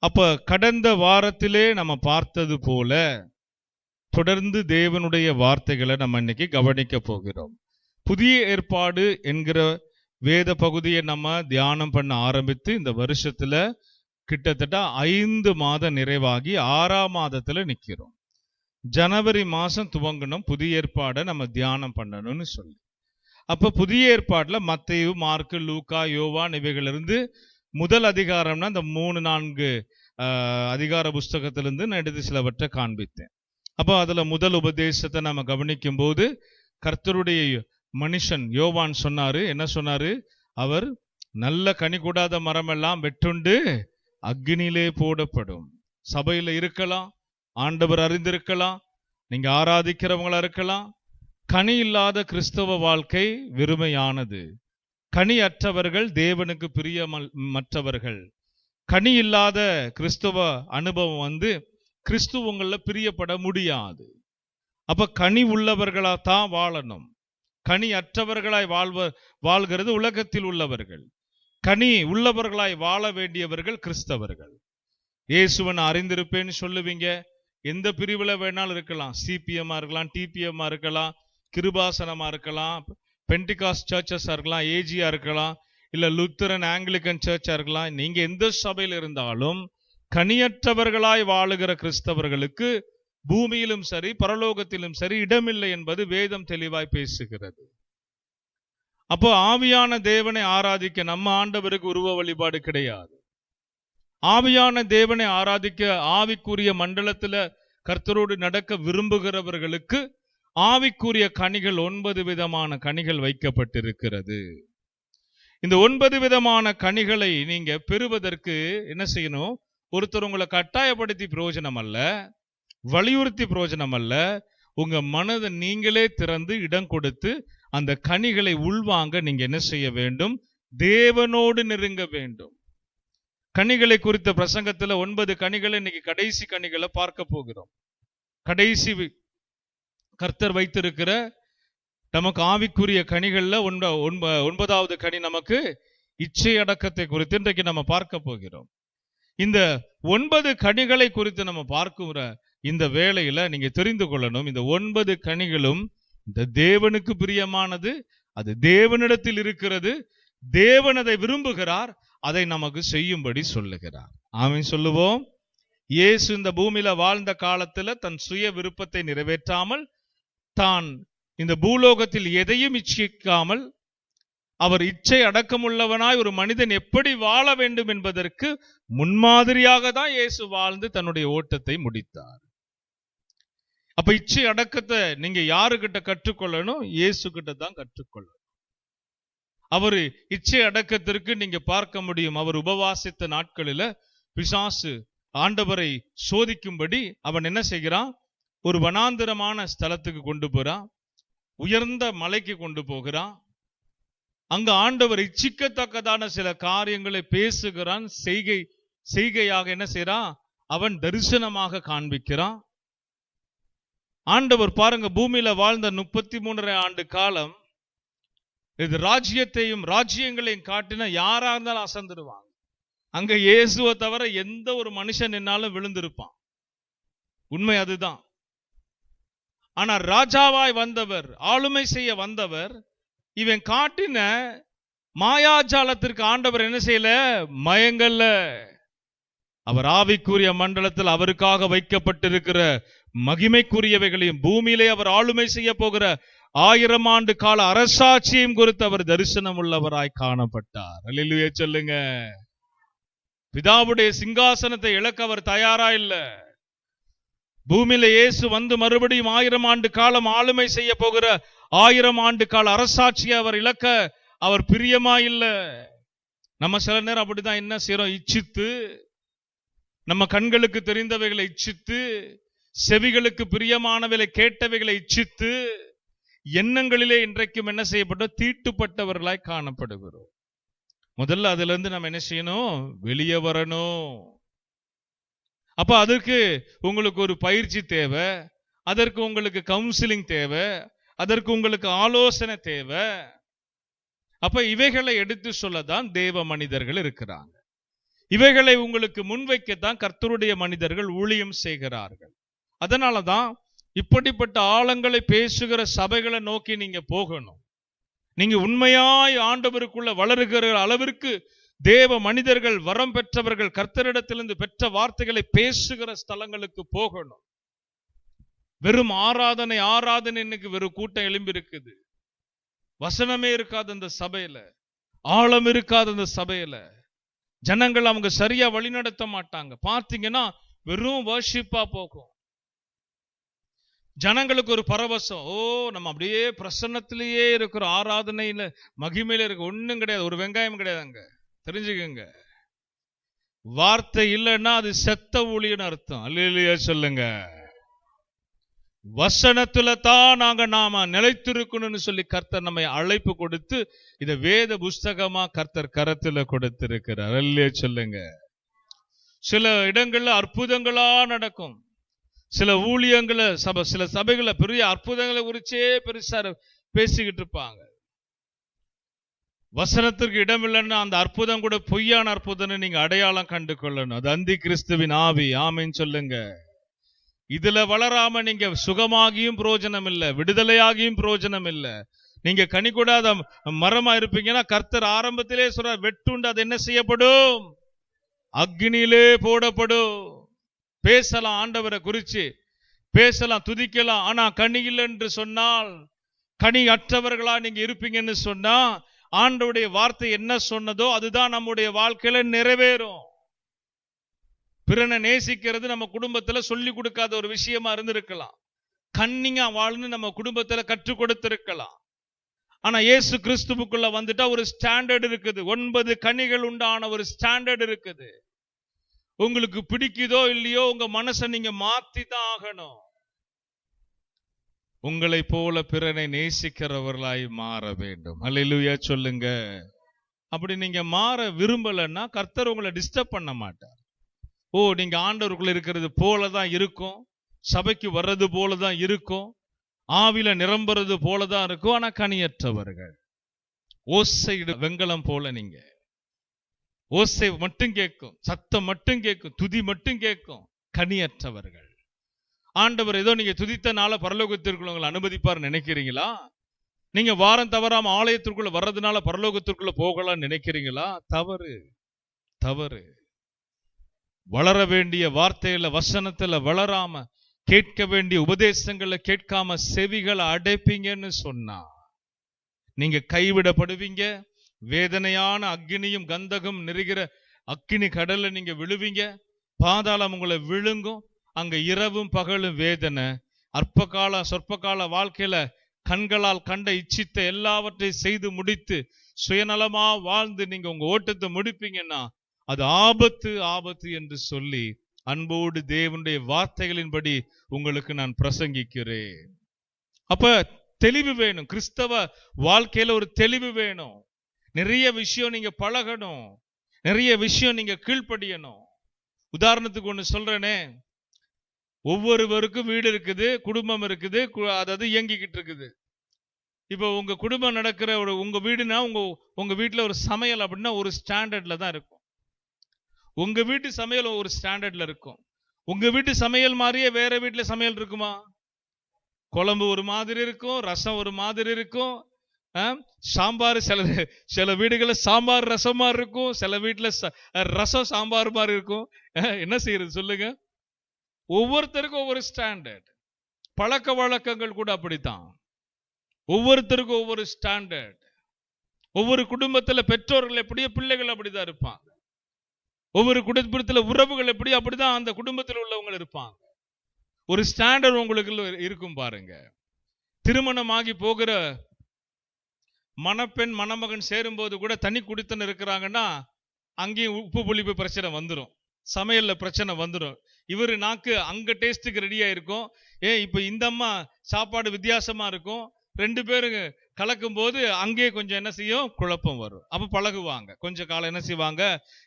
அப்ப கடந்த வாரத்திலே நம்ம பார்த்தது போல தொடர்ந்து தேவனுடைய வார்த்தைகளை நம்ம இன்னைக்கு கவனிக்க போகிறோம். புதிய ஏற்பாடு என்கிற வேத பகுதியை நம்ம தியானம் பண்ண ஆரம்பித்து இந்த வருஷத்துல கிட்டத்தட்ட 5 மாதம் நிறைவாகி 6ஆம் மாதத்துல நிக்கிறோம். ஜனவரி மாசம் துவங்கணும் புதிய ஏற்பாடை நம்ம தியானம் பண்ணணும்னு சொல்லி. அப்ப புதிய ஏற்பாடுல மத்தேயு, மார்க்கு, லூக்கா, யோவான் இவைகளிலிருந்து முதல் அதிகாரம்னா இந்த 3-4 அதிகார புஸ்தகத்திலிருந்து நான் எடுத்து சிலவற்றை காண்பித்தேன். அப்போ அதுல முதல் உபதேசத்தை நம்ம கவனிக்கும் போது கர்த்தருடைய மனுஷன் யோவான் சொன்னாரு, என்ன சொன்னாரு? அவர் நல்ல கனி கூடாத மரம் எல்லாம் வெட்டுண்டு அக்னியிலே போடப்படும். சபையில இருக்கலாம், ஆண்டவர் அறிந்திருக்கலாம், நீங்க ஆராதிக்கிறவங்களா இருக்கலாம். கனி இல்லாத கிறிஸ்தவ வாழ்க்கை வெறுமையானது. கனி அற்றவர்கள் தேவனுக்கு பிரியமற்றவர்கள். கனி இல்லாத கிறிஸ்தவ அனுபவம் கிறிஸ்துவங்கள பிரியப்பட முடியாது. அப்ப கனி உள்ளவர்களா தான் வாழணும். கனி அற்றவர்களாய் வாழ்கிறது உலகத்தில் உள்ளவர்கள். கனி உள்ளவர்களாய் வாழ வேண்டியவர்கள் கிறிஸ்தவர்கள். இயேசுவன் அறிந்திருப்பேன்னு சொல்லுவீங்க. எந்த பிரிவுல வேணாலும் இருக்கலாம். சிபிஎம்மா இருக்கலாம், டிபிஎம்மா இருக்கலாம், கிருபாசனமா இருக்கலாம், பெண்டிகாஸ்ட் சர்ச்சஸா இருக்கலாம், ஏஜியா இருக்கலாம், இல்ல லுத்தரன் ஆங்கிலிக்கன் சர்ச்சா இருக்கலாம். நீங்க எந்த சபையில் இருந்தாலும் கனியற்றவர்களாய் வாழுகிற கிறிஸ்தவர்களுக்கு பூமியிலும் சரி பரலோகத்திலும் சரி இடமில்லை என்பது வேதம் தெளிவாய் பேசுகிறது. அப்போ ஆவியான தேவனை ஆராதிக்க நம்ம ஆண்டவருக்கு உருவ வழிபாடு கிடையாது. ஆவியான தேவனை ஆராதிக்க ஆவிக்குரிய மண்டலத்துல கர்த்தரோடு நடக்க விரும்புகிறவர்களுக்கு ஆவிக்குரிய கனிகள் 9 விதமான கனிகள் வைக்கப்பட்டிருக்கிறது. இந்த 9 விதமான கனிகளை நீங்க பெறுவதற்கு என்ன செய்யணும்? ஒருத்தர் உங்களை கட்டாயப்படுத்தி பிரயோஜனம் அல்ல, வலியுறுத்தி பிரயோஜனம் அல்ல. உங்க மனதை நீங்களே திறந்து இடம் கொடுத்து அந்த கனிகளை உள்வாங்க நீங்க என்ன செய்ய வேண்டும்? தேவனோடு நெருங்க வேண்டும். கனிகளை குறித்த பிரசங்கத்துல 9 கனிகளை இன்னைக்கு கடைசி கனிகளை பார்க்க போகிறோம். கடைசி கர்த்தர் வைத்திருக்கிற நமக்கு ஆவிக்குரிய கனிகள்ல 9வது கனி நமக்கு இச்சை அடக்கத்தை குறித்து இன்றைக்கு நம்ம பார்க்க போகிறோம். இந்த 9 கனிகளை குறித்து நம்ம பார்க்கிற இந்த வேளையில நீங்க தெரிந்து கொள்ளணும், இந்த 9 கனிகளும் இந்த தேவனுக்கு பிரியமானது, அது தேவனிடத்தில் இருக்கிறது, தேவன் அதை விரும்புகிறார், அதை நமக்கு செய்யும்படி சொல்லுகிறார். ஆமென் சொல்லுவோம். இயேசு இந்த பூமியில வாழ்ந்த காலத்துல தன் சுய விருப்பத்தை நிறைவேற்றாமல், தான் இந்த பூலோகத்தில் எதையும் இச்சிக்காமல், அவர் இச்சை அடக்கமுள்ளவனாய் ஒரு மனிதன் எப்படி வாழ வேண்டும் என்பதற்கு முன்மாதிரியாக தான் இயேசு வாழ்ந்து தன்னுடைய ஓட்டத்தை முடித்தார். அப்ப இச்சை அடக்கத்தை நீங்க யாருகிட்ட கற்றுக்கொள்ளணும்? இயேசு கிட்ட தான் கற்றுக்கொள்ளணும். அவரு இச்சை அடக்கத்திற்கு நீங்க பார்க்க முடியும். அவர் உபவாசித்த நாட்களில பிசாசு ஆண்டவரை சோதிக்கும்படி அவன் என்ன செய்கிறான்? ஒரு வனாந்திரமான ஸ்தலத்துக்கு கொண்டு போறான், உயர்ந்த மலைக்கு கொண்டு போகிறான். அங்க ஆண்டவர் இச்சிக்கத்தக்கதான சில காரியங்களை பேசுகிறான். செய்கையாக என்ன செய்யறான்? அவன் தரிசனமாக காண்பிக்கிறான். ஆண்டவர் பாருங்க, பூமியில வாழ்ந்த 33 ஆண்டு காலம் இது ராஜ்யத்தையும் ராஜ்யங்களையும் காட்டின யாரா இருந்தாலும் அசந்துடுவாங்க. அங்க இயேசுவை தவிர எந்த ஒரு மனுஷன் என்னாலும் விழுந்திருப்பான். உண்மை அதுதான். ஆனா ராஜாவாய் வந்தவர், ஆளுமை செய்ய வந்தவர், இவன் காட்டின மாயாஜாலத்திற்கு ஆண்டவர் என்ன செய்யல? மயங்கல்ல. அவர் ஆவிக்குரிய மண்டலத்தில் அவருக்காக வைக்கப்பட்டிருக்கிற மகிமைக்குரியவைகளையும் பூமியிலே அவர் ஆளுமை செய்ய போகிற 1000 ஆண்டு கால அரசாட்சியையும் குறித்து அவர் தரிசனம் உள்ளவராய் காணப்பட்டார். அல்லேலூயா சொல்லுங்க. பிதாவுடைய சிங்காசனத்தை இழக்க அவர் தயாரா இல்ல. பூமியில இயேசு வந்து மறுபடியும் 1000 ஆண்டு காலம் ஆளுமை செய்ய போகிற 1000 ஆண்டு கால அரசாட்சியை அவர் இழக்க அவர் பிரியமா இல்ல. நம்ம சில நேரம் அப்படிதான் என்ன செய்யறோம்? இச்சித்து, நம்ம கண்களுக்கு தெரிந்தவைகளை இச்சித்து, செவிகளுக்கு பிரியமானவைகளை கேட்டவைகளை இச்சித்து, எண்ணங்களிலே இன்றைக்கும் என்ன செய்யப்பட்டோம்? தீட்டுப்பட்டவர்களாய் காணப்படுகிறோம். முதல்ல அதுல இருந்து நம்ம என்ன செய்யணும்? வெளியே வரணும். அப்ப அதற்கு உங்களுக்கு ஒரு பயிற்சி தேவை, அதற்கு உங்களுக்கு கவுன்சிலிங் தேவை, அதற்கு உங்களுக்கு ஆலோசனை தேவை. அப்ப இவைகளை எடுத்து சொல்லதான் தேவ மனிதர்கள் இருக்கிறாங்க. இவைகளை உங்களுக்கு முன்வைக்கத்தான் கர்த்தருடைய மனிதர்கள் ஊழியம் செய்கிறார்கள். அதனாலதான் இப்படிப்பட்ட ஆழங்களை பேசுகிற சபைகளை நோக்கி நீங்க போகணும். நீங்க உண்மையாய் ஆண்டவருக்குள்ள வளருகிற அளவிற்கு தேவ மனிதர்கள், வரம் பெற்றவர்கள், கர்த்தரிடத்திலிருந்து பெற்ற வார்த்தைகளை பேசுகிற ஸ்தலங்களுக்கு போகணும். வெறும் ஆராதனை இன்னைக்கு வெறும் கூட்டம் எழும்பி இருக்குது. வசனமே இருக்காது அந்த சபையில, ஆழம் இருக்காது அந்த சபையில. ஜனங்கள் அவங்க சரியா வழிநடத்த மாட்டாங்க. பார்த்தீங்கன்னா வெறும் வர்ஷிப்பா போகும். ஜனங்களுக்கு ஒரு பரவசம், நம்ம அப்படியே பிரசன்னத்திலேயே இருக்கிற, ஆராதனையில மகிமையில இருக்க, ஒண்ணும் கிடையாது, ஒரு வெங்காயம் கிடையாது அங்க. தெரிஞ்சுக்கங்க, வார்த்தை இல்லைன்னா அது செத்த ஊழியன்னு அர்த்தம். அல்லேலூயா சொல்லுங்க. வசனத்துல தான் நாம நிலைத்திருக்கணும்னு சொல்லி கர்த்தர் நம்மை அழைப்பு கொடுத்து இத வேத புஸ்தகமா கர்த்தர் கரத்துல கொடுத்திருக்கிறார். அல்லேலூயா சொல்லுங்க. சில இடங்கள்ல அற்புதங்களா நடக்கும். சில ஊழியங்களை சில சபைகளை பெரிய அற்புதங்களை குறிச்சே பெருசா பேசிக்கிட்டு இருப்பாங்க. வசனத்திற்கு இடம் இல்லைன்னா அந்த அற்புதம் கூட பொய்யான அற்புதம் நீங்க அடையாளம் கண்டு கொள்ளணும். அது அந்தி கிறிஸ்துவின் ஆவி. ஆமீன் சொல்லுங்க. இதுல வளராம நீங்க சுகமாகியும் பிரயோஜனம் இல்லை, விடுதலையாகியும் பிரயோஜனம் இல்லை. நீங்க கனி கூடாத மரமா இருப்பீங்கன்னா கர்த்தர் ஆரம்பத்திலே சொல்ற, வெட்டுண்டு அது என்ன செய்யப்படும்? அக்னியிலே போடப்படும். பேசலாம், ஆண்டவரை குறிச்சு பேசலாம், துதிக்கலாம். ஆனா கனி இல்லை என்று சொன்னால், கனி அற்றவர்களா நீங்க இருப்பீங்கன்னு சொன்னா, ஆண்டவருடைய வார்த்தை என்ன சொன்னதோ அதுதான் நம்முடைய வாழ்க்கையில நிறைவேறும். பிறனை நேசிக்கிறது நம்ம குடும்பத்துல சொல்லி கொடுக்காத ஒரு விஷயமா இருந்திருக்கலாம். கன்னிங்கா வாழ்ந்து நம்ம குடும்பத்துல கற்றுக் கொடுத்திருக்கலாம். ஆனா இயேசு கிறிஸ்துவுக்குள்ள வந்துட்டா ஒரு ஸ்டாண்டர்ட் இருக்குது. 9 கனிகள் உண்டான ஒரு ஸ்டாண்டர்ட் இருக்குது. உங்களுக்கு பிடிக்குதோ இல்லையோ உங்க மனசை நீங்க மாத்தி தான் ஆகணும். உங்களை போல பிறனை நேசிக்கிறவர்களாய் மாற வேண்டும். அல்லேலூயா சொல்லுங்க. அப்படி நீங்க மாற விரும்பலன்னா கர்த்தர் உங்களை டிஸ்டர்ப் பண்ண மாட்டார். நீங்க ஆண்டவருக்குள்ள இருக்கிறது போலதான் இருக்கும், சபைக்கு வர்றது போலதான் இருக்கும், ஆவில நிரம்புறது போலதான் இருக்கும். ஆனா கனியற்றவர்கள். ஓசை வெங்கலம் போல நீங்க, ஓசை மட்டும் கேட்கும், சத்தம் மட்டும் கேட்கும், துதி மட்டும் கேட்கும். கனியற்றவர்கள். ஆண்டவர் ஏதோ நீங்க துதித்தனால பரலோகத்திற்குள்ள உங்களை அனுமதிப்பார் நினைக்கிறீங்களா? நீங்க வாரம் தவறாம ஆலயத்திற்குள்ள வர்றதுனால பரலோகத்திற்குள்ள போகலாம்னு நினைக்கிறீங்களா? தவறு, தவறு. வளர வேண்டிய வார்த்தையில, வசனத்துல வளராம, கேட்க வேண்டிய உபதேசங்களை கேட்காம செவிகளை அடைப்பீங்கன்னு சொன்னா நீங்க கைவிடப்படுவீங்க. வேதனையான அக்னியும் கந்தகம் நெருகிற அக்கினி கடல்ல நீங்க விழுவீங்க. பாதாளம் உங்களை விழுங்கும். அங்க இரவும் பகலும் வேதனை. அற்பகால சொற்பகால வாழ்க்கையில கண்களால் கண்ட இச்சித்த எல்லாவற்றையும் செய்து முடித்து சுயநலமா வாழ்ந்து நீங்க உங்க ஓட்டத்தை முடிப்பீங்கன்னா அது ஆபத்து, ஆபத்து என்று சொல்லி அன்போடு தேவனுடைய வார்த்தைகளின்படி உங்களுக்கு நான் பிரசங்கிக்கிறேன். அப்ப தெளிவு வேணும். கிறிஸ்தவ வாழ்க்கையில ஒரு தெளிவு வேணும். நிறைய விஷயம் நீங்க பழகணும், நிறைய விஷயம் நீங்க கீழ்ப்படியணும். உதாரணத்துக்கு ஒண்ணு சொல்றேனே, ஒவ்வொருவருக்கும் வீடு இருக்குது, குடும்பம் இருக்குது, அதாவது இயங்கிக்கிட்டு இருக்குது. இப்போ உங்க குடும்பம் நடக்கிற உங்க வீடுனா உங்க வீட்டுல ஒரு சமையல் அப்படின்னா ஒரு ஸ்டாண்டர்ட்ல தான் இருக்கும். உங்க வீட்டு சமையல் ஒரு ஸ்டாண்டர்ட்ல இருக்கும். உங்க வீட்டு சமையல் மாதிரியே வேற வீட்டுல சமையல் இருக்குமா? குழம்பு ஒரு மாதிரி இருக்கும், ரசம் ஒரு மாதிரி இருக்கும், சாம்பார் சில வீடுகள்ல சாம்பார் ரசம் மாதிரி இருக்கும், சில வீட்டுல ரசம் சாம்பார் மாதிரி இருக்கும். என்ன செய்யறது சொல்லுங்க? ஒவ்வொருத்தருக்கும் ஒவ்வொரு ஸ்டாண்டர்ட். பழக்க வழக்கங்கள் கூட அப்படித்தான். ஒவ்வொருத்தருக்கும் ஒவ்வொரு ஸ்டாண்டர்ட். ஒவ்வொரு குடும்பத்துல பெற்றோர்கள் எப்படியோ பிள்ளைகள் அப்படிதான் இருப்பாங்க. ஒவ்வொரு குடும்பத்துல உறவுகள் எப்படியோ அப்படிதான் அந்த குடும்பத்தில் உள்ளவங்க இருப்பாங்க. ஒரு ஸ்டாண்டர்ட் உங்களுக்கு இருக்கும் பாருங்க. திருமணமாகி போகிற மணப்பெண் மணமகன் சேரும்போது கூட தனி குடித்தனம் இருக்கிறாங்கன்னா அங்கேயும் உப்பு புளிப்பு பிரச்சனை வந்துடும், சமையல்ல பிரச்சனை வந்துடும். இவரு நாக்கு அங்க டேஸ்டுக்கு ரெடியா இருக்கும். இப்ப இந்த அம்மா சாப்பாடு வித்தியாசமா இருக்கும். 2 பேரும் கலக்கும் போது அங்கே கொஞ்சம் என்ன செய்யும், குழப்பம் வரும். அப்ப பழகுவாங்க. கொஞ்சம் காலம் என்ன செய்வாங்க,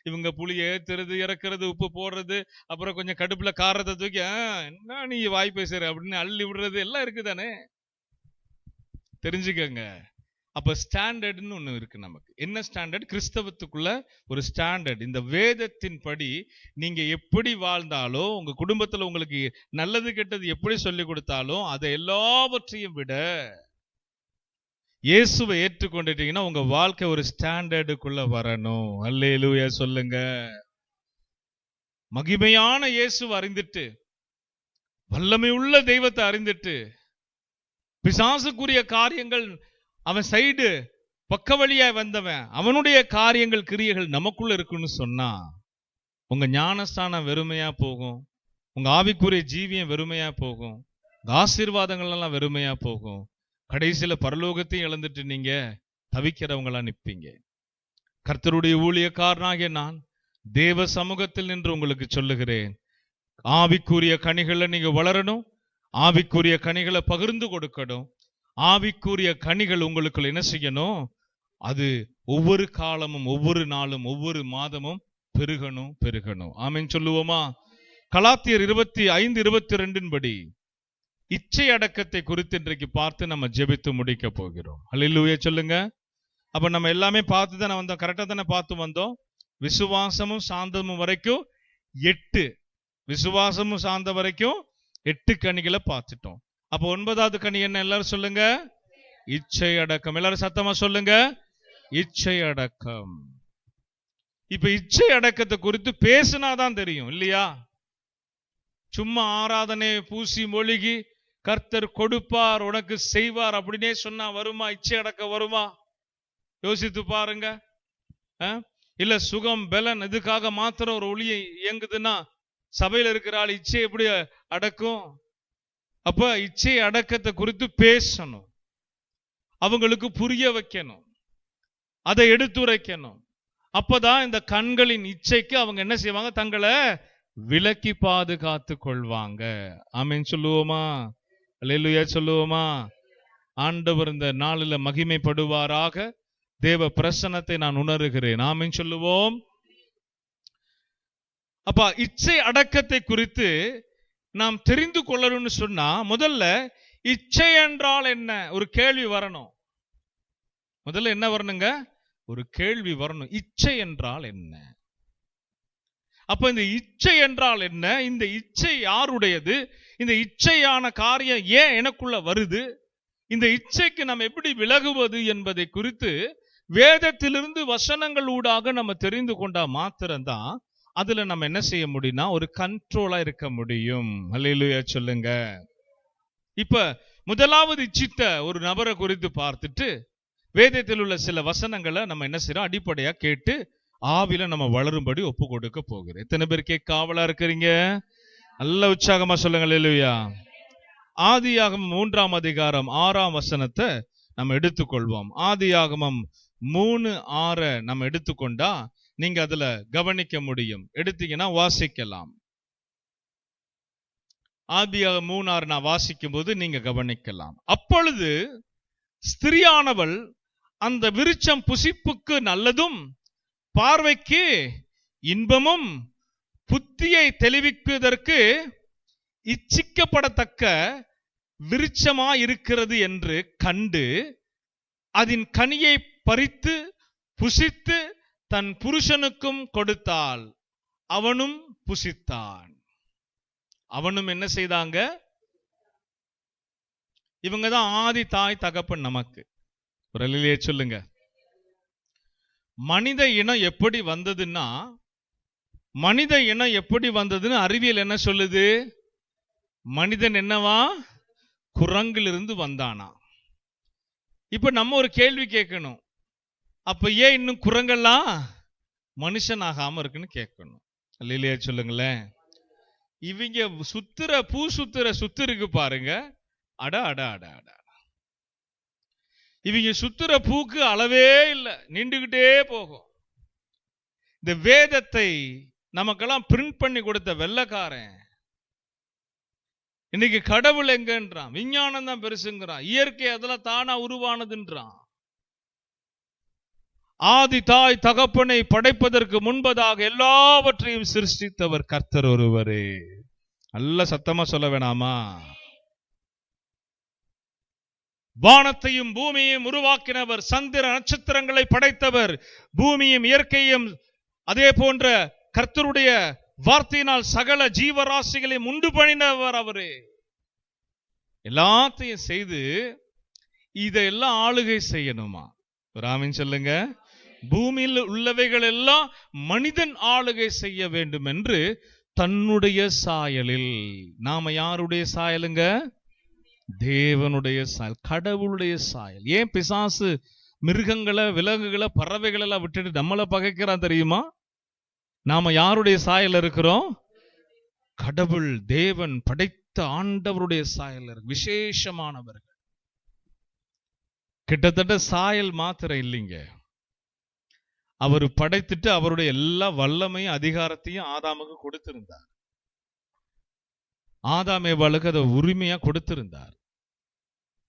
இவங்க புளியை ஏத்துறது, இறக்குறது, உப்பு போடுறது, அப்புறம் கொஞ்சம் கடுப்புல காரத்தை தூக்கி என்ன நீ வாய் பேசுற அப்படின்னு அள்ளி விடுறது எல்லாம் இருக்குதானே. தெரிஞ்சுக்கங்க. அப்ப ஸ்டாண்டர்ட்னு ஒண்ணு இருக்கு நமக்கு. என்ன ஸ்டாண்டர்ட்? கிறிஸ்தவத்துக்குள்ள ஒரு ஸ்டாண்டர்ட். இந்த வேதத்தின் படி நீங்க எப்படி வாழ்ந்தாலும், உங்க குடும்பத்துல உங்களுக்கு நல்லது கெட்டது எப்படி சொல்லி கொடுத்தாலும், அதை எல்லாவற்றையும் விட இயேசுவை ஏற்றுக்கொண்டுட்டீங்கன்னா உங்க வாழ்க்கை ஒரு ஸ்டாண்டர்டுக்குள்ள வரணும். அல்லேலூயா சொல்லுங்க. மகிமையான இயேசுவை அறிந்துட்டு, வல்லமை உள்ள தெய்வத்தை அறிந்துட்டு, பிசாசுக்குரிய காரியங்கள் அவன் சைடு பக்க வழியா வந்தவன், அவனுடைய காரியங்கள் கிரியைகள் நமக்குள்ள இருக்குன்னு சொன்னா உங்க ஞானஸ்தானம் வெறுமையா போகும், உங்க ஆவிக்குரிய ஜீவியம் வெறுமையா போகும், ஆசீர்வாதங்கள் எல்லாம் வெறுமையா போகும். கடைசியில பரலோகத்தையும் இழந்துட்டு நீங்க தவிக்கிறவங்களா நிற்பீங்க. கர்த்தருடைய ஊழியக்காரனாகிய நான் தேவ சமூகத்தில் நின்று உங்களுக்கு சொல்லுகிறேன், ஆவிக்குரிய கனிகளை நீங்க வளரணும், ஆவிக்குரிய கனிகளை பகிர்ந்து கொடுக்கணும். ஆவிக்குரிய கனிகள் உங்களுக்குள்ள என்ன செய்யணும்? அது ஒவ்வொரு காலமும், ஒவ்வொரு நாளும், ஒவ்வொரு மாதமும் பெருகணும், பெருகணும். ஆமென் சொல்லுவோமா? கலாத்தியர் 25:22 படி இச்சை அடக்கத்தை குறித்து இன்றைக்கு பார்த்து நம்ம ஜெபித்து முடிக்க போகிறோம். அல்லேலூயா சொல்லுங்க. அப்ப நம்ம எல்லாமே பார்த்து தானே வந்தோம், கரெக்டா தானே பார்த்து வந்தோம். விசுவாசமும் சாந்தமும் வரைக்கும் 8, விசுவாசமும் சாந்த வரைக்கும் 8 கனிகளை பார்த்துட்டோம். அப்ப 9வது கனி என்ன? எல்லாரும் சொல்லுங்க, இச்சை அடக்கம். எல்லாரும் சத்தமா சொல்லுங்க, இச்சை அடக்கம். இப்ப இச்சை அடக்கத்தை குறித்து பேசினாதான் தெரியும் இல்லையா? சும்மா ஆராதனை பூசி மொழிகி கர்த்தர் கொடுப்பார் உனக்கு செய்வார் அப்படின்னே சொன்னா வருமா? இச்சை அடக்கம் வருமா? யோசித்து பாருங்க. இல்ல சுகம் பலன் இதுக்காக மாத்திரம் ஒரு ஒளியை இயங்குதுன்னா சபையில இருக்கிற ஆள் இச்சை எப்படி அடக்கும்? அப்ப இச்சை அடக்கத்தை குறித்து பேசணும், அவங்களுக்கு புரிய வைக்கணும், அதை எடுத்துரைக்கணும். அப்பதான் இந்த கண்களின் இச்சைக்கு அவங்க என்ன செய்வாங்க? தங்களை விலக்கி பாதுகாத்து கொள்வாங்க. ஆமென் சொல்லுவோமா? அல்லேலூயா சொல்லுவோமா? ஆண்டவர் இந்த நாளில் மகிமைப்படுவாராக. தேவ பிரசன்னத்தை நான் உணர்கிறேன். ஆமென் சொல்லுவோம். அப்ப இச்சை அடக்கத்தை குறித்து நாம் தெரிந்து கொள்ளணும்னு சொன்னா முதல்ல இச்சை என்றால் என்ன ஒரு கேள்வி வரணும். முதல்ல என்ன வரணுங்க? ஒரு கேள்வி வரணும். இச்சை என்றால் என்ன? அப்ப இந்த இச்சை என்றால் என்ன? இந்த இச்சை யாருடையது? இந்த இச்சையான காரியம் ஏன் எனக்குள்ள வருது? இந்த இச்சைக்கு நம்ம எப்படி விலகுவது என்பதை குறித்து வேதத்திலிருந்து வசனங்கள் ஊடாக நம்ம தெரிந்து கொண்டா மாத்திரம்தான் அதுல நம்ம என்ன செய்ய முடியும்னா ஒரு கண்ட்ரோலா இருக்க முடியும். அல்லேலூயா சொல்லுங்க. இப்ப முதலாவது இச்சித்த ஒரு நபரை குறித்து பார்த்துட்டு வேதத்தில் உள்ள சில வசனங்களை நம்ம என்ன செய்யறோம்? அடிப்படையா கேட்டு ஆவில நம்ம வளரும்படி ஒப்பு கொடுக்க போகிறோம். எத்தனை பேர் கேட்க ஆவலா இருக்கிறீங்க? நல்ல உற்சாகமா சொல்லுங்க அல்லேலூயா. ஆதியாகமம் 3ஆம் அதிகாரம் 6ஆம் வசனத்தை நம்ம எடுத்துக்கொள்வோம். ஆதியாகமம் 3:6 நம்ம எடுத்துக்கொண்டா நீங்க அதுல கவனிக்க முடியும். எடுத்தீங்கன்னா வாசிக்கலாம். ஆதியாகமம் 3:6 நான் வாசிக்கும் போது நீங்க கவனிக்கலாம். அப்பொழுது ஸ்திரியானவள் அந்த விருட்சம் புசிப்புக்கு நல்லதும் பார்வைக்கு இன்பமும் புத்தியை தெளிவிப்பதற்கு இச்சிக்கப்படத்தக்க விருட்சமா இருக்கிறது என்று கண்டு அதன் கனியை பறித்து புசித்து தன் புருஷனுக்கும் கொடுத்தாள், அவனும் புசித்தான். அவனும் என்ன செய்தாங்க? இவங்கதான் ஆதி தாய் தகப்பன் நமக்கு. ஒரு அல்லேலூயா சொல்லுங்க. மனித இனம் எப்படி வந்ததுன்னா, மனித இனம் எப்படி வந்ததுன்னு அறிவியல் என்ன சொல்லுது? மனிதன் என்னவா? குரங்கிலிருந்து வந்தானா. இப்ப நம்ம ஒரு கேள்வி கேட்கணும், அப்ப ஏன் இன்னும் குரங்கெல்லாம் மனுஷன் ஆகாம இருக்குன்னு கேட்கணும். அல்லேலூயா சொல்லுங்களேன். இவங்க சுத்துற பூ சுத்துற சுத்து இருக்கு பாருங்க, அட அட அட அட, இவங்க சுத்துற பூக்கு அளவே இல்லை, நின்றுகிட்டே போகும். இந்த வேதத்தை நமக்கெல்லாம் பிரிண்ட் பண்ணி கொடுத்த வெள்ளைக்காரன் இன்னைக்கு கடவுள் எங்கன்றான், விஞ்ஞானம் தான் பெருசுங்கிறான், இயற்கை அதெல்லாம் தானா உருவானதுன்றான். ஆதி தாய் தகப்பனை படைப்பதற்கு முன்பதாக எல்லாவற்றையும் சிருஷ்டித்தவர் கர்த்தர் ஒருவரே. நல்ல சத்தமா சொல்ல வேணாமா? வானத்தையும் பூமியையும் உருவாக்கினவர், சந்திர நட்சத்திரங்களை படைத்தவர், பூமியும் இயற்கையும் அதே போன்ற கர்த்தருடைய வார்த்தையினால் சகல ஜீவராசிகளையும் உண்டு பண்ணினவர் அவரே. எல்லாத்தையும் செய்து இதெல்லாம் ஆளுகை செய்யணுமா? ஒரு ஆமீன் சொல்லுங்க. பூமியில் உள்ளவைகள் எல்லாம் மனிதன் ஆளுகை செய்ய வேண்டும் என்று தன்னுடைய சாயலில். நாம யாருடைய சாயலுங்க? தேவனுடைய சாயல், கடவுளுடைய சாயல். ஏன் பிசாசு மிருகங்களை, விலங்குகளை, பறவைகளை எல்லாம் விட்டுட்டு நம்மளை பகைக்கிறான் தெரியுமா? நாம யாருடைய சாயல் இருக்கிறோம்? கடவுள் தேவன் படைத்த ஆண்டவருடைய சாயல். விசேஷமானவர்கள். கிட்டத்தட்ட சாயல் மாத்திரம் இல்லைங்க, அவர் படைத்துட்டு அவருடைய எல்லா வல்லமையும் அதிகாரத்தையும் ஆதாமுக்கு கொடுத்திருந்தார். ஆதாம் ஏவாளுக்கு அதை உரிமையா கொடுத்திருந்தார்.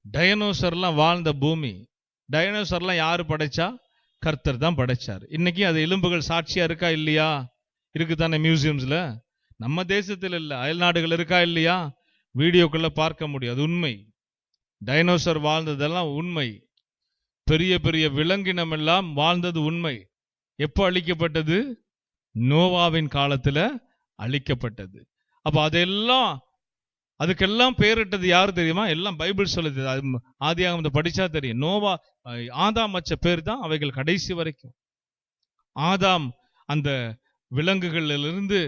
டைனோசர்லாம் வாழ்ந்த பூமி, டைனோசர்லாம் யாரு படைச்சா? கர்த்தர் தான் படைச்சார். இன்னைக்கு அது எலும்புகள் சாட்சியா இருக்கா இல்லையா? இருக்குதானே மியூசியம்ஸ்ல. நம்ம தேசத்தில் இல்ல, அயல் நாடுகள் இருக்கா இல்லையா? வீடியோக்குள்ள பார்க்க முடியும். அது உண்மை. டைனோசர் வாழ்ந்ததெல்லாம் உண்மை. பெரிய பெரிய விலங்கினம் எல்லாம் வாழ்ந்தது உண்மை. எப்போ அழிக்கப்பட்டது? நோவாவின் காலத்துல அழிக்கப்பட்டது. அப்ப அதெல்லாம், அதுக்கெல்லாம் பேரிட்டது யாரு தெரியுமா? எல்லாம் பைபிள் சொல்லுது. ஆதியாகமத்தை படிச்சா தெரியும். நோவா, ஆதாம் வச்ச பேர் தான் அவைகள் கடைசி வரைக்கும். ஆதாம் அந்த விலங்குகளிலிருந்து,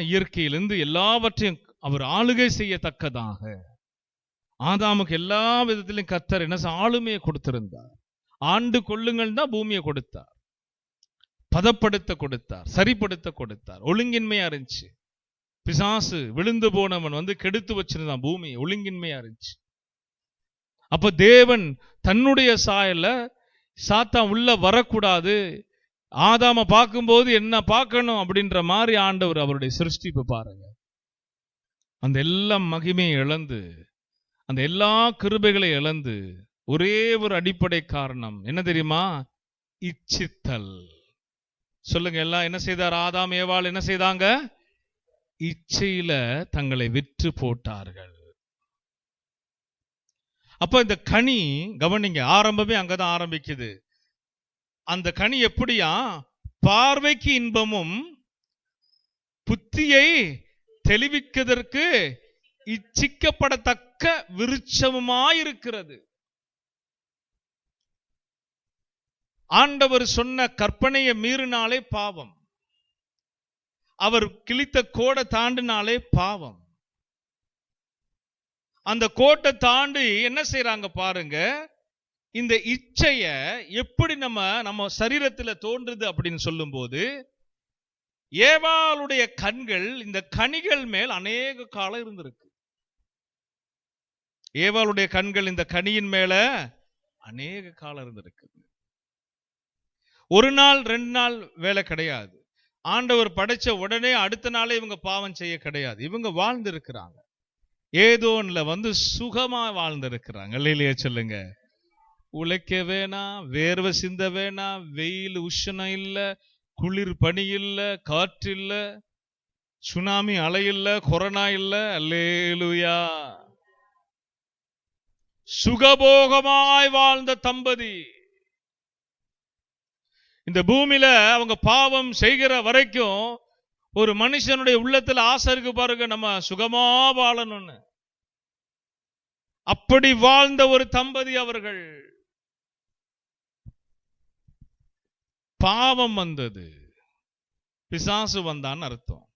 இயற்கையிலிருந்து எல்லாவற்றையும் அவர் ஆளுகை செய்யத்தக்கதாக ஆதாமுக்கு எல்லா விதத்திலும் கர்த்தர் என்ன ஆளுமையை கொடுத்திருந்தார். ஆண்டு கொள்ளுங்கள் தான் பூமியை கொடுத்தார், பதப்படுத்த கொடுத்தார், சரிப்படுத்த கொடுத்தார். ஒழுங்கின்மையா இருந்துச்சு. பிசாசு விழுந்து போனவன் வந்து கெடுத்து வச்சிருந்தான் பூமி, ஒழுங்கின்மையா இருந்துச்சு. அப்ப தேவன் தன்னுடைய சாயல்ல சாத்தான் உள்ள வரக்கூடாது, ஆதாம பார்க்கும்போது என்ன பார்க்கணும் அப்படின்ற மாதிரி ஆண்டவர் அவருடைய சிருஷ்டிப்பு பாருங்க. அந்த எல்லா மகிமையை இழந்து, அந்த எல்லா கிருபைகளை இழந்து, ஒரே ஒரு அடிப்படை காரணம் என்ன தெரியுமா? இச்சித்தல். சொல்லுங்க, எல்லாம் என்ன செய்தார்? ஆதாம் ஏவாள் என்ன செய்தாங்க? இச்சையில தங்களை விற்று போட்டார்கள். அப்ப இந்த கனி கவனிங்க, ஆரம்பமே அங்கதான் ஆரம்பிக்குது. அந்த கனி எப்படியா? பார்வைக்கு இன்பமும் புத்தியை தெளிவிப்பதற்கு இச்சிக்கப்படத்தக்க விருட்சமுமாயிருக்கிறது. ஆண்டவர் சொன்ன கற்பனையை மீறினாலே பாவம். அவர் கிழித்த கோடை தாண்டினாலே பாவம். அந்த கோட்டை தாண்டி என்ன செய்யறாங்க பாருங்க. இந்த இச்சைய எப்படி நம்ம சரீரத்துல தோன்றுது அப்படின்னு சொல்லும் போது, ஏவாளுடைய கண்கள் இந்த கனிகள் மேல் அநேக காலம் இருந்திருக்கு. ஏவாளுடைய கண்கள் இந்த கனியின் மேல அநேக காலம் இருந்திருக்கு. ஒரு நாள் 2 நாள் வேலை கிடையாது. ஆண்டவர் படைச்ச உடனே அடுத்த நாளே இவங்க பாவம் செய்ய கிடையாது. இவங்க வாழ்ந்து இருக்கிறாங்க. ஏதோன்ல வந்து சுகமா வாழ்ந்து இருக்கிறாங்க. இல்லையா சொல்லுங்க. உழைக்க வேணாம், வேர்வை சிந்த வேணாம், வெயில் உஷ்ணம் இல்ல, குளிர் பனி இல்ல, காற்று இல்ல, சுனாமி அலை இல்ல, கொரோனா இல்ல. அல்லேலூயா. சுகபோகமாய் வாழ்ந்த தம்பதி இந்த பூமியில அவங்க பாவம் செய்கிற வரைக்கும் ஒரு மனுஷனுடைய உள்ளத்துல ஆசை இருக்கு பாருங்க, நம்ம சுகமா வாழணும்னு. அப்படி வாழ்ந்த ஒரு தம்பதி அவர்கள். பாவம் வந்தது, பிசாசு வந்தான்னு அர்த்தம்.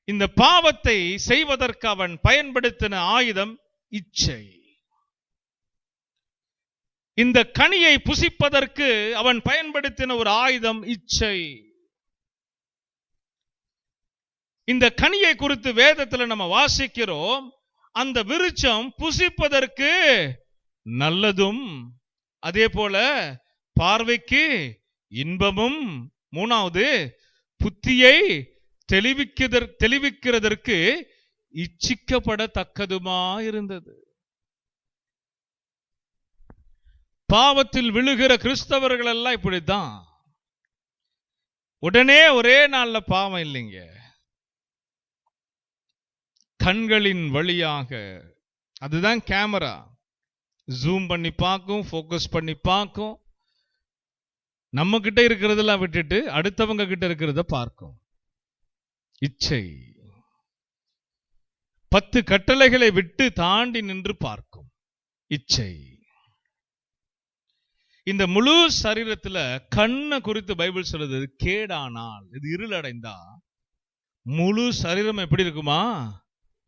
இந்த பாவத்தை செய்வதற்கு அவன் பயன்படுத்தின ஆயுதம் இச்சை. இந்த கனியை புசிப்பதற்கு அவன் பயன்படுத்தின ஒரு ஆயுதம் இச்சை. இந்த கனியை குறித்து வேதத்தில் நம்ம வாசிக்கிறோம். அந்த விருட்சம் புசிப்பதற்கு நல்லதும், அதே போல பார்வைக்கு இன்பமும், 3வது புத்தியை தெளிவிக்கிறதற்கு இச்சிக்கப்படத்தக்கதுமா இருந்தது. பாவத்தில் விழுகிற கிறிஸ்தவர்கள் எல்லாம் இப்படித்தான். உடனே ஒரே நாள்ல பாவம் இல்லைங்க. கண்களின் வழியாக, அதுதான் கேமரா. ஜூம் பண்ணி பார்க்கும், ஃபோக்கஸ் பண்ணி பார்க்கும். நம்ம கிட்ட இருக்கிறதெல்லாம் விட்டுட்டு அடுத்தவங்க கிட்ட இருக்கிறத பார்க்கும். இச்சை 10 கட்டளைகளை விட்டு தாண்டி நின்று பார்க்கும். இச்சை. இந்த முழு சரீரத்துல கண்ணை குறித்து பைபிள் சொல்லுது, கேடானால், இது இருளடைந்தா முழு சரீரம் எப்படி இருக்குமா?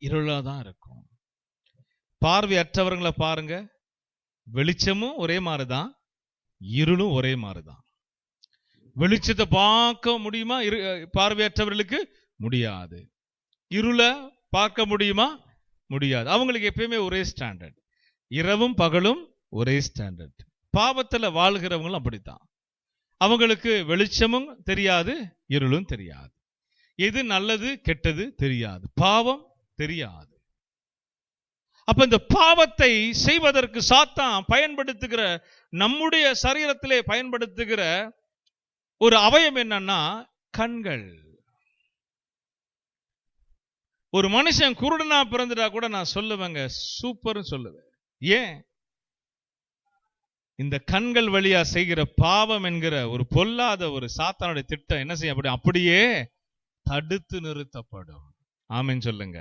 இருளாதான் இருக்கும். பார்வையற்றவர்களை பாருங்க, வெளிச்சமும் ஒரே மாதிரிதான், இருளும் ஒரே மாதிரிதான். வெளிச்சத்தை பார்க்க முடியுமா? பார்வையற்றவர்களுக்கு முடியாது. இருளை பார்க்க முடியுமா? முடியாது. அவங்களுக்கு எப்பயுமே ஒரே ஸ்டாண்டர்ட், இரவும் பகலும் ஒரே ஸ்டாண்டர்ட். பாவத்துல வாழ்கிறவங்களும் அப்படித்தான். அவங்களுக்கு வெளிச்சமும் தெரியாது, இருளும் தெரியாது. எது நல்லது கெட்டது தெரியாது, பாவம் தெரியாது. அப்ப இந்த பாவத்தை செய்வதற்கு சாத்தான் பயன்படுத்துகிற, நம்முடைய சரீரத்திலே பயன்படுத்துகிற ஒரு அவயம் என்னன்னா கண்கள். ஒரு மனுஷன் குருடனா பிறந்துட்டா கூட நான் சொல்லுவேங்க, சூப்பர் சொல்லுவேன். ஏன்? இந்த கண்கள் வழியா செய்கிற பாவம் என்கிற ஒரு பொல்லாத ஒரு சாத்தானுடைய திட்டம் என்ன செய்ய அப்படியே தடுத்து நிறுத்தப்படும். ஆமென் சொல்லுங்க,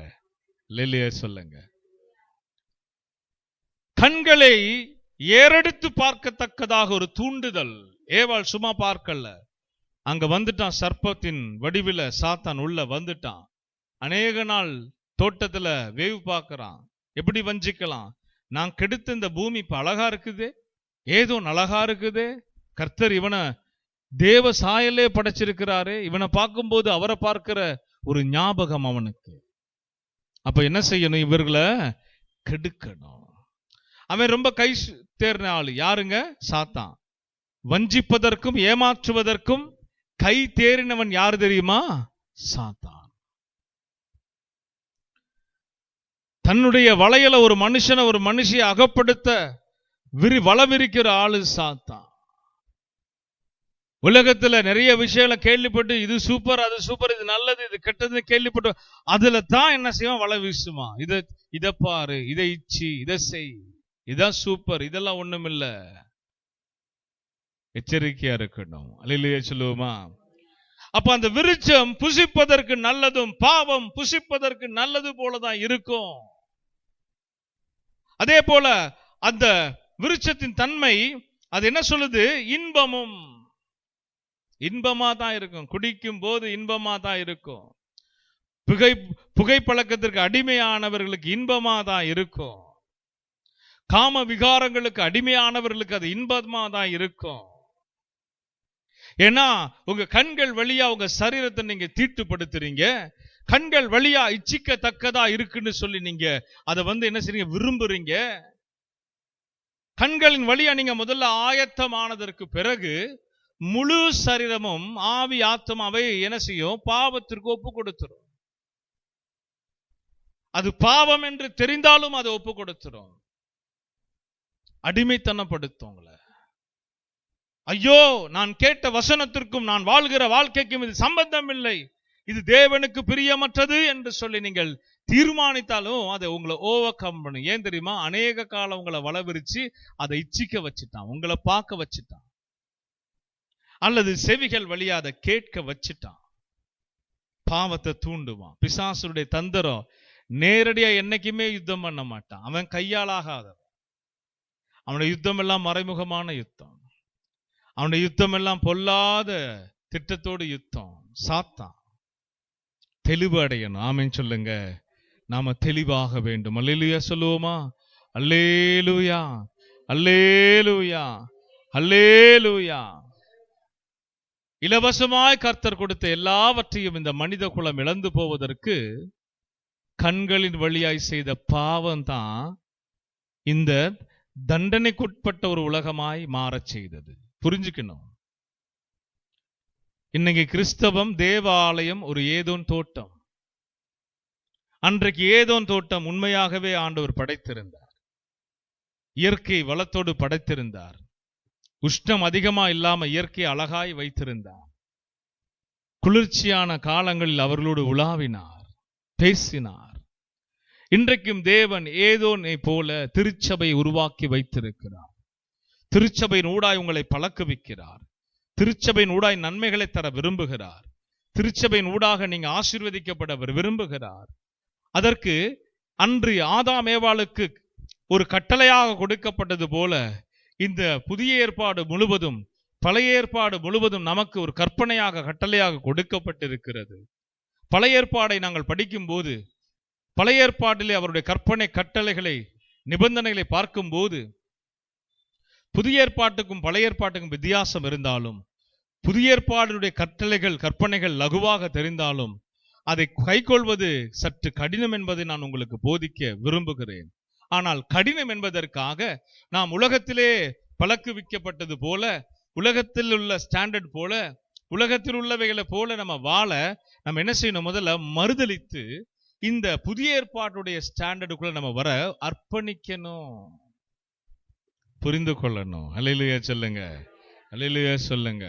லெலியா சொல்லுங்க. கண்களை ஏறெடுத்து பார்க்கத்தக்கதாக ஒரு தூண்டுதல். ஏவாள் சும்மா பார்க்கல, அங்க வந்துட்டான். சர்ப்பத்தின் வடிவில சாத்தான் உள்ள வந்துட்டான். அநேக நாள் தோட்டத்துல வேவு பார்க்கிறான், எப்படி வஞ்சிக்கலாம். நான் கெடுத்த இந்த பூமி இப்ப அழகா இருக்குது, ஏதோ அழகா இருக்குது, கர்த்தர் இவனை தேவ சாயலே படைச்சிருக்கிறாரு, இவனை பார்க்கும்போது அவரை பார்க்கிற ஒரு ஞாபகம் அவனுக்கு. அப்ப என்ன செய்யணும்? இவர்களை கெடுக்கணும். அவன் ரொம்ப கை தேர்ன ஆளு. யாருங்க? சாத்தான். வஞ்சிப்பதற்கும் ஏமாற்றுவதற்கும் கை தேறினவன் யாரு தெரியுமா? சாத்தான். தன்னுடைய வளையல ஒரு மனுஷனை ஒரு மனுஷியை அகப்படுத்த வளவிரிக்கிற ஆளு சாத்தான். உலகத்துல நிறைய விஷயங்களை கேள்விப்பட்டு இது சூப்பர், அது சூப்பர், இது நல்லது, இது கெட்டது கேள்விப்பட்டு அதுல தான் என்ன செய்வான்? வள வீசுமா. இத பாரு, இதை இச்சி, இதை செய், இதான் சூப்பர், இதெல்லாம் ஒண்ணுமில்ல. எச்சரிக்கையா இருக்கணும். அல்லேலூயா சொல்லுவோமா? அப்ப அந்த விருட்சம் புசிப்பதற்கு நல்லதும் பாவம் புசிப்பதற்கு நல்லது போலதான் இருக்கும். அதே போல அந்த விருட்சத்தின் தன்மை அது என்ன சொல்லுது? இன்பமும். இன்பமா தான் இருக்கும், குடிக்கும் போது இன்பமா தான் இருக்கும். புகைப்பழக்கத்திற்கு அடிமையானவர்களுக்கு இன்பமா தான் இருக்கும். காம விகாரங்களுக்கு அடிமையானவர்களுக்கு அது இன்பமா தான் இருக்கும். ஏன்னா உங்க கண்கள் வழியா உங்க சரீரத்தை நீங்க தீட்டுப்படுத்துறீங்க. கண்கள் வழியா இச்சிக்கத்தக்கதா இருக்குன்னு சொல்லி நீங்க அதை என்ன செய்றீங்க? விரும்புறீங்க. கண்களின் வழியா நீங்க முதல்ல ஆயத்தமானதற்கு பிறகு முழு சரீரமும் ஆவி ஆத்மாவை என்ன செய்யும்? பாவத்திற்கு ஒப்பு கொடுத்துரும். அது பாவம் என்று தெரிந்தாலும் அதை ஒப்பு கொடுத்துரும். அடிமைத்தனப்படுத்தும். ஐயோ, நான் கேட்ட வசனத்திற்கும் நான் வாழ்கிற வாழ்க்கைக்கும் இது சம்பந்தம் இல்லை, இது தேவனுக்கு பிரியமற்றது என்று சொல்லி நீங்கள் தீர்மானித்தாலும் அதை உங்களை ஓவர் கம் பண்ணும். ஏன் தெரியுமா? அநேக காலம் உங்களை வளவிரிச்சு அதை இச்சிக்க வச்சுட்டான், உங்களை பார்க்க வச்சுட்டான், அல்லது செவிகள் வழியா அதை கேட்க வச்சுட்டான். பாவத்தை தூண்டுவான். பிசாசுடைய தந்திரம். நேரடியா என்னைக்குமே யுத்தம் பண்ண மாட்டான். அவன் கையாளாகாதவன். அவனுடைய யுத்தம் எல்லாம் மறைமுகமான யுத்தம். அவனுடைய யுத்தம் எல்லாம் பொல்லாத திட்டத்தோடு யுத்தம். சாத்தான். தெளிவு அடையணும். ஆமென் சொல்லுங்க. நாம தெளிவாக வேண்டும். அல்லேலூயா சொல்லுவோமா? அல்லேலூயா, அல்லேலூயா, அல்லேலூயா. இலவசமாய் கர்த்தர் கொடுத்த எல்லாவற்றையும் இந்த மனித குலம் இழந்து போவதற்கு கண்களின் வழியாய் செய்த பாவம் தான் இந்த தண்டனைக்குட்பட்ட ஒரு உலகமாய் மாறச் செய்தது. புரிஞ்சுக்கணும். இன்னைக்கு கிறிஸ்தவம் தேவாலயம் ஒரு ஏதோன் தோட்டம். அன்றைக்கு ஏதோன் தோட்டம் உண்மையாகவே ஆண்டவர் படைத்திருந்தார். இயற்கை வளத்தோடு படைத்திருந்தார். உஷ்ணம் அதிகமா இல்லாம இயற்கை அழகாய் வைத்திருந்தார். குளிர்ச்சியான காலங்களில் அவர்களோடு உலாவினார், பேசினார். இன்றைக்கும் தேவன் ஏதோனை போல திருச்சபை உருவாக்கி வைத்திருக்கிறார். திருச்சபையின் ஊடாய் உங்களை பழக்குவிக்கிறார். திருச்சபையின் ஊடாய் நன்மைகளை தர விரும்புகிறார். திருச்சபையின் ஊடாக நீங்க ஆசீர்வதிக்கப்பட விரும்புகிறார். அதற்கு அன்று ஆதாம் ஏவாளுக்கு ஒரு கட்டளையாக கொடுக்கப்பட்டது போல இந்த புதிய ஏற்பாடு முழுவதும், பழைய ஏற்பாடு முழுவதும் நமக்கு ஒரு கற்பனையாக, கட்டளையாக கொடுக்கப்பட்டிருக்கிறது. பழைய ஏற்பாடை நாங்கள் படிக்கும் போது, பழைய ஏற்பாட்டிலே அவருடைய கற்பனை கட்டளைகளை, நிபந்தனைகளை பார்க்கும் போது புதிய ஏற்பாட்டுக்கும் பழைய ஏற்பாட்டுக்கும் வித்தியாசம் இருந்தாலும், புதிய ஏற்பாடுடைய கட்டளைகள், கற்பனைகள் லகுவாக தெரிந்தாலும் அதை கைக்கொள்வது சற்று கடினம் என்பதை நான் உங்களுக்கு போதிக்க விரும்புகிறேன். ஆனால் கடினம் என்பதற்காக நாம் உலகத்திலே பழக்குவிக்கப்பட்டது போல, உலகத்தில் உள்ள ஸ்டாண்டர்ட் போல, உலகத்தில் உள்ளவைகளை போல நம்ம வாழ நம்ம என்ன செய்யணும்? முதல்ல மறுதலித்து இந்த புதிய ஏற்பாட்டுடைய ஸ்டாண்டர்டுக்குள்ள நம்ம வர அர்ப்பணிக்கணும், புரிந்து கொள்ளணும். அல்லேலூயா சொல்லுங்க, அல்லேலூயா சொல்லுங்க,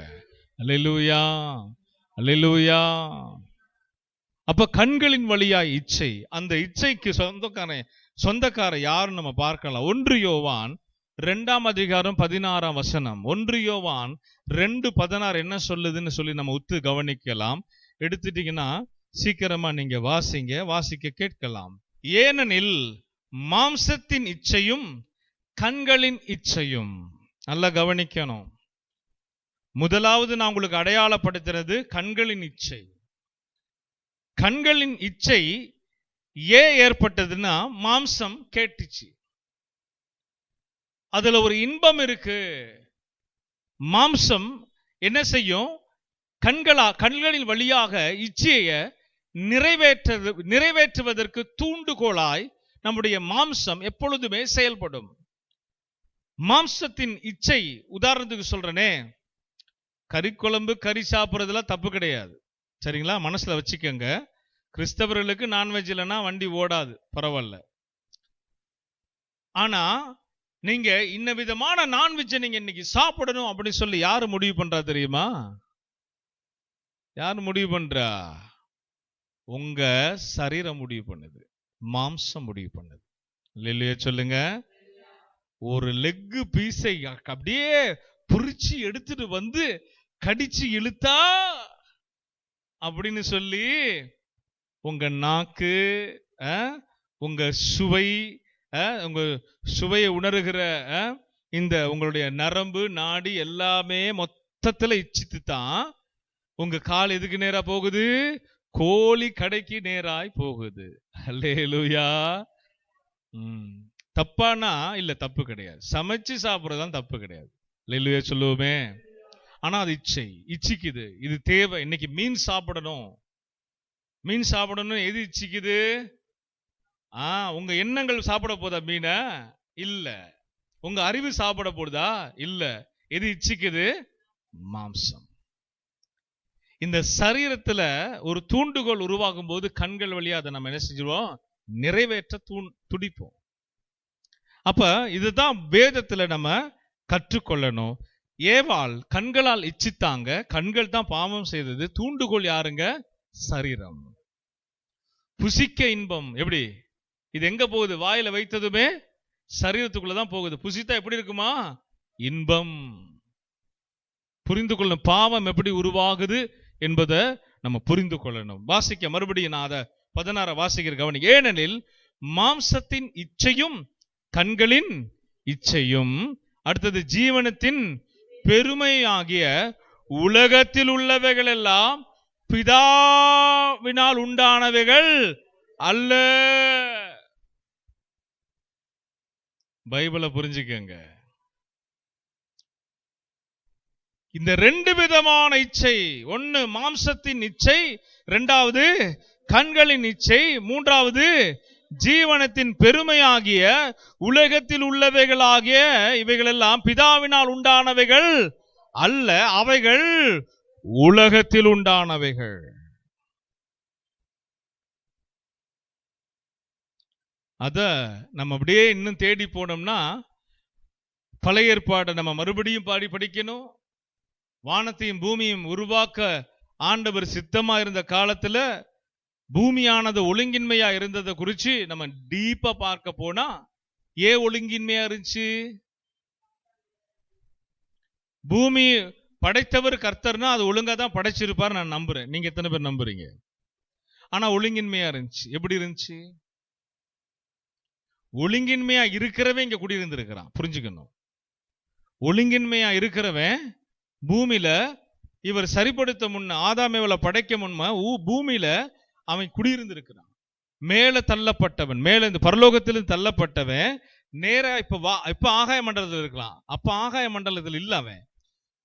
அல்லேலூயா, அல்லேலூயா. அப்ப கண்களின் வழியாய் இச்சை, அந்த இச்சைக்கு சொந்தக்கார யாருன்னு நம்ம பார்க்கலாம். 1 யோவான் 2:16 1 யோவான் 2:16 என்ன சொல்லுதுன்னு சொல்லி நம்ம உத்து கவனிக்கலாம். எடுத்துட்டீங்கன்னா சீக்கிரமா நீங்க வாசிக்க கேட்கலாம். ஏனெனில் மாம்சத்தின் இச்சையும் கண்களின் இச்சையும், நல்லா கவனிக்கணும். முதலாவது நான் உங்களுக்கு அடையாளப்படுத்துறது கண்களின் இச்சை. கண்களின் இச்சை ஏன் ஏற்பட்டதுன்னா, மாம்சம் கேட்டுச்சு, அதுல ஒரு இன்பம் இருக்கு. மாம்சம் என்ன செய்யும்? கண்களின் வழியாக இச்சையை நிறைவேற்றுவதற்கு தூண்டுகோலாய் நம்முடைய மாம்சம் எப்பொழுதுமே செயல்படும். மாம்சத்தின் இச்சை, உதாரணத்துக்கு சொல்றேனே, கறிக்குழம்பு, கறி சாப்பிட்றதுலாம் தப்பு கிடையாது, சரிங்களா? மனசுல வச்சுக்கோங்க. கிறிஸ்தவர்களுக்கு நான்வெஜ் இல்லைன்னா வண்டி ஓடாது, பரவாயில்ல. ஆனா நீங்க இன்ன விதமான நான்வெஜ்ஜை நீங்க இன்னைக்கு சாப்பிடணும் அப்படின்னு சொல்லி யாரு முடிவு பண்றா தெரியுமா? யாரு முடிவு பண்றா? உங்க சரீரம் முடிவு பண்ணுது, மாம்சம் முடிவு பண்ணுது. இல்லையா சொல்லுங்க. ஒரு லெக்கு பீஸை அப்படியே புரிச்சு எடுத்துட்டு வந்து கடிச்சு இழுத்தா அப்படின்னு சொல்லி உங்க நாக்கு, உங்க சுவை, உங்க சுவையை உணர்கிற இந்த உங்களுடைய நரம்பு, நாடி எல்லாமே மொத்தத்துல இச்சித்து தான் உங்க கால் எதுக்கு நேரா போகுது? கோழி கடைக்கு நேராய் போகுது. அல்லேலூயா. தப்பானா இல்ல, தப்பு கிடையாது. சமைச்சு சாப்பிட்றதுதான் தப்பு கிடையாது. அல்லேலூயா சொல்லுவோமே. ஆனா அது இச்சிக்குது, இது தேவை. இன்னைக்கு மீன் சாப்பிடணும் எது இச்சிக்குது? உங்க எண்ணங்கள் சாப்பிட போதா மீன? இல்ல. உங்க அறிவு சாப்பிட போதா? இல்ல. எது இச்சிக்குது? மாம்சம். இந்த சரீரத்துல ஒரு தூண்டுகோல் உருவாகும் போது கண்கள் வழியா அதை நம்ம என்ன செஞ்சிருவோம்? நிறைவேற்ற துடிப்போம். அப்ப இதுதான் வேதத்துல நம்ம கற்றுக்கொள்ளணும். ஏவாள் கண்களால் இச்சித்தாங்க, கண்கள் தான் பாவம் செய்தது. தூண்டுகோல் யாருங்க? சரீரம். புசிக்க இன்பம். எப்படி இது எங்க போகுது? வாயில வைத்ததுமே சரீரத்துக்குள்ளதான் போகுது. புசித்தா எப்படி இருக்குமா? இன்பம். புரிந்து கொள்ளணும் பாவம் எப்படி உருவாகுது என்பதை நம்ம புரிந்து கொள்ளணும். வாசிக்க மறுபடியும் நான் அதை 16 வாசிக்கிற கவனி. ஏனெனில் மாம்சத்தின் இச்சையும் கண்களின் இச்சையும், அடுத்தது ஜீவனத்தின் பெருமையாகிய உலகத்தில் உள்ளவைகள் எல்லாம் பிதாவினால் உண்டானவைகள் அல்ல. பைபிளை புரிஞ்சுக்கங்க. இந்த 2 விதமான இச்சை, ஒன்னு மாம்சத்தின் இச்சை, 2வது கண்களின் இச்சை, 3வது ஜீவனத்தின் பெருமையாகிய உலகத்தில் உள்ளவைகளாகிய இவைகள் எல்லாம் பிதாவினால் உண்டானவைகள் அல்ல, அவைகள் உலகத்தில் உண்டானவைகள். அத நம்ம அப்படியே இன்னும் தேடி போனோம்னா பழைய ஏற்பாடை நம்ம மறுபடியும் படிக்கணும். வானத்தையும் பூமியும் உருவாக்க ஆண்டவர் சித்தமா இருந்த காலத்துல பூமியானது ஒழுங்கின்மையா இருந்ததை குறிச்சு நம்ம டீப்பா பார்க்க போனா ஏன் ஒழுங்கின்மையா இருந்துச்சு? பூமி படைத்தவர் கர்த்தர்னா அது ஒழுங்கா தான் படைச்சிருப்பார் நான் நம்புறேன். நீங்க எத்தனை பேர் நம்புறீங்க? ஆனா ஒழுங்கின்மையா இருந்துச்சு. எப்படி இருந்துச்சு? ஒழுங்கின்மையா இருக்கிறவன் இங்க குடியிருந்திருக்கிறான். புரிஞ்சுக்கணும். ஒழுங்கின்மையா இருக்கிறவன் பூமியில இவர் சரிப்படுத்த முன்ன ஆதாமேவல படைக்க முன்ன பூமியில அவன் குடியிருந்திருக்கிறான். மேல தள்ளப்பட்டவன், மேல இந்த பரலோகத்திலிருந்து தள்ளப்பட்டவன் நேரா இப்ப ஆகாய மண்டலத்தில் இருக்கலாம். அப்ப ஆகாய மண்டலத்தில் இல்ல, அவன்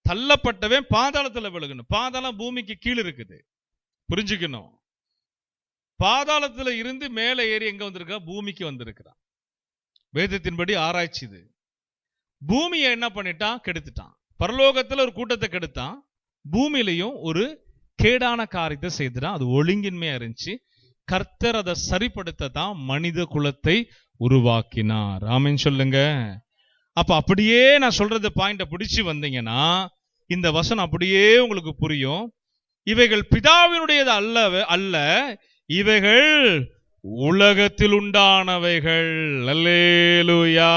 தள்ளப்பட்டவன் பாதாளத்துல விழுகணும். பாதாளம் பூமிக்கு கீழே இருக்குது. புரிஞ்சுக்கணும். பாதாளத்துல இருந்து மேல ஏறி எங்க வந்திருக்கா? பூமிக்கு வந்திருக்கிறான். வேதத்தின்படி ஆராய்ச்சி இது. பூமியை என்ன பண்ணிட்டான்? கெடுத்துட்டான். பரலோகத்துல ஒரு கூட்டத்தை கெடுத்தான், பூமியிலையும் ஒரு கேடான காரியத்தை செய்துட்டான். அது ஒழுங்கின்மையா இருந்துச்சு. கர்த்தர் அதை சரிப்படுத்த தான் மனித குலத்தை உருவாக்கினார். ஆமென் சொல்லுங்க. அப்ப அப்படியே நான் சொல்றது பாயிண்ட பிடிச்சு வந்தீங்கன்னா இந்த வசனம் அப்படியே உங்களுக்கு புரியும். இவைகள் பிதாவினுடையது அல்ல, இவைகள் உலகத்தில் உண்டானவைகள். அல்லேலூயா.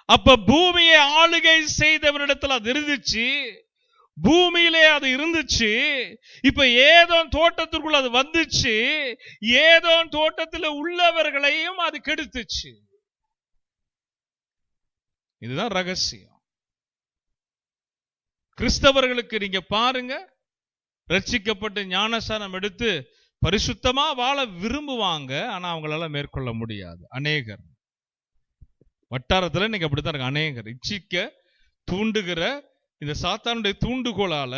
அப்ப பூமியை ஆளுகை செய்தவனிடத்தில் அது இருந்துச்சு, பூமியிலே அது இருந்துச்சு. இப்ப ஏதோன் தோட்டத்திற்குள்ள அது வந்துச்சு, ஏதோன் தோட்டத்தில் உள்ளவர்களையும் அது கெடுத்துச்சு. இதுதான் ரகசியம். கிறிஸ்தவர்களுக்கு நீங்க பாருங்க, ரட்சிக்கப்பட்டு ஞானஸ்நானம் எடுத்து பரிசுத்தமா வாழ விரும்புவாங்க, ஆனா அவங்களால மேற்கொள்ள முடியாது. அநேகர் வட்டாரத்துல நீங்க அப்படித்தான் இருக்கு. அநேகர் இச்சிக்க தூண்டுகிற இந்த சாத்தானுடைய தூண்டுகோளால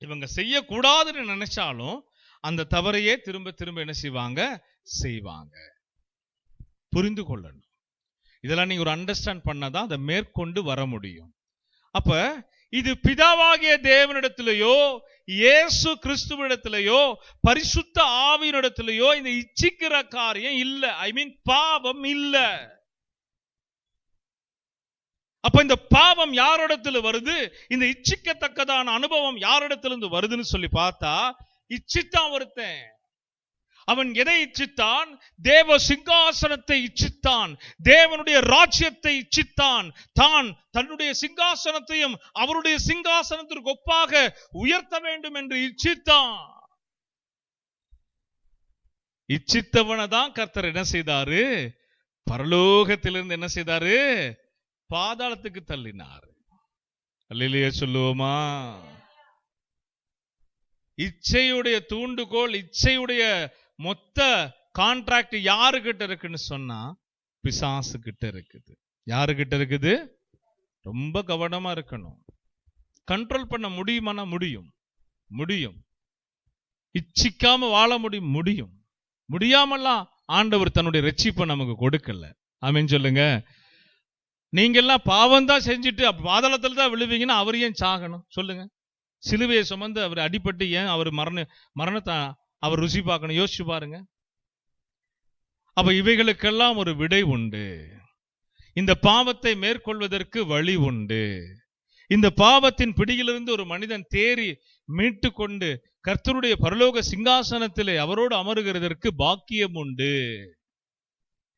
இவங்க செய்யக்கூடாதுன்னு நினைச்சாலும் அந்த தவறையே திரும்ப திரும்ப என்ன செய்வாங்க. புரிந்து கொள்ளணும். இதெல்லாம் நீங்க ஒரு அண்டர்ஸ்டாண்ட் பண்ணாதான் அதை மேற்கொண்டு வர முடியும். அப்ப இது பிதாவாகிய தேவனிடத்திலேயோ இயேசு கிறிஸ்துவிடத்திலேயோ பரிசுத்த ஆவியினிடத்திலேயோ இந்த இச்சிக்கிற காரியம் இல்ல. ஐ மீன் பாவம் இல்ல. அப்ப இந்த பாவம் யாரிடத்துல வருது? இந்த இச்சிக்கத்தக்கதான அனுபவம் யாரிடத்திலிருந்து வருதுன்னு சொல்லி பார்த்தா, இச்சித்தான் ஒருத்தன். அவன் எதை இச்சித்தான்? தேவ சிங்காசனத்தை இச்சித்தான், தேவனுடைய ராஜ்யத்தை இச்சித்தான், தான் தன்னுடைய சிங்காசனத்தையும் அவருடைய சிங்காசனத்திற்கு ஒப்பாக உயர்த்த வேண்டும் என்று இச்சித்தான். இச்சித்தவனை தான் கர்த்தர் என்ன செய்தாரு? பரலோகத்திலிருந்து என்ன செய்தாரு? பாதாளத்துக்கு தள்ளினார். அல்லேலூயா சொல்லுவோமா? இச்சையுடைய தூண்டுகோல், இச்சையுடைய மொத்த கான்ட்ராக்ட் யாருகிட்ட இருக்குன்னு சொன்னா பிசாசு கிட்ட இருக்குது. யாருகிட்ட இருக்குது? ரொம்ப கவனமா இருக்கணும். கண்ட்ரோல் பண்ண முடியுமானா முடியும். இச்சிக்காம வாழ முடியும். முடியாமலாம் ஆண்டவர் தன்னுடைய ரட்சிப்பை நமக்கு கொடுக்கல. ஆமென் சொல்லுங்க. நீங்க எல்லாம் பாவம் தான் செஞ்சுட்டு பாதாளத்துல தான் விழுவீங்கன்னா அவர் ஏன் சாகணும் சொல்லுங்க? சிலுவையை சுமந்து அவர் அடிபட்டு ஏன் அவர் மரணத்தை அவர் ருசி பார்க்கணும்? யோசிச்சு பாருங்க. அப்ப இவைகளுக்கெல்லாம் ஒரு விடை உண்டு. இந்த பாவத்தை மேற்கொள்வதற்கு வழி உண்டு. இந்த பாவத்தின் பிடியிலிருந்து ஒரு மனிதன் தேறி மீட்டு கொண்டு கர்த்தருடைய பரலோக சிங்காசனத்திலே அவரோடு அமருகிறதற்கு பாக்கியம் உண்டு.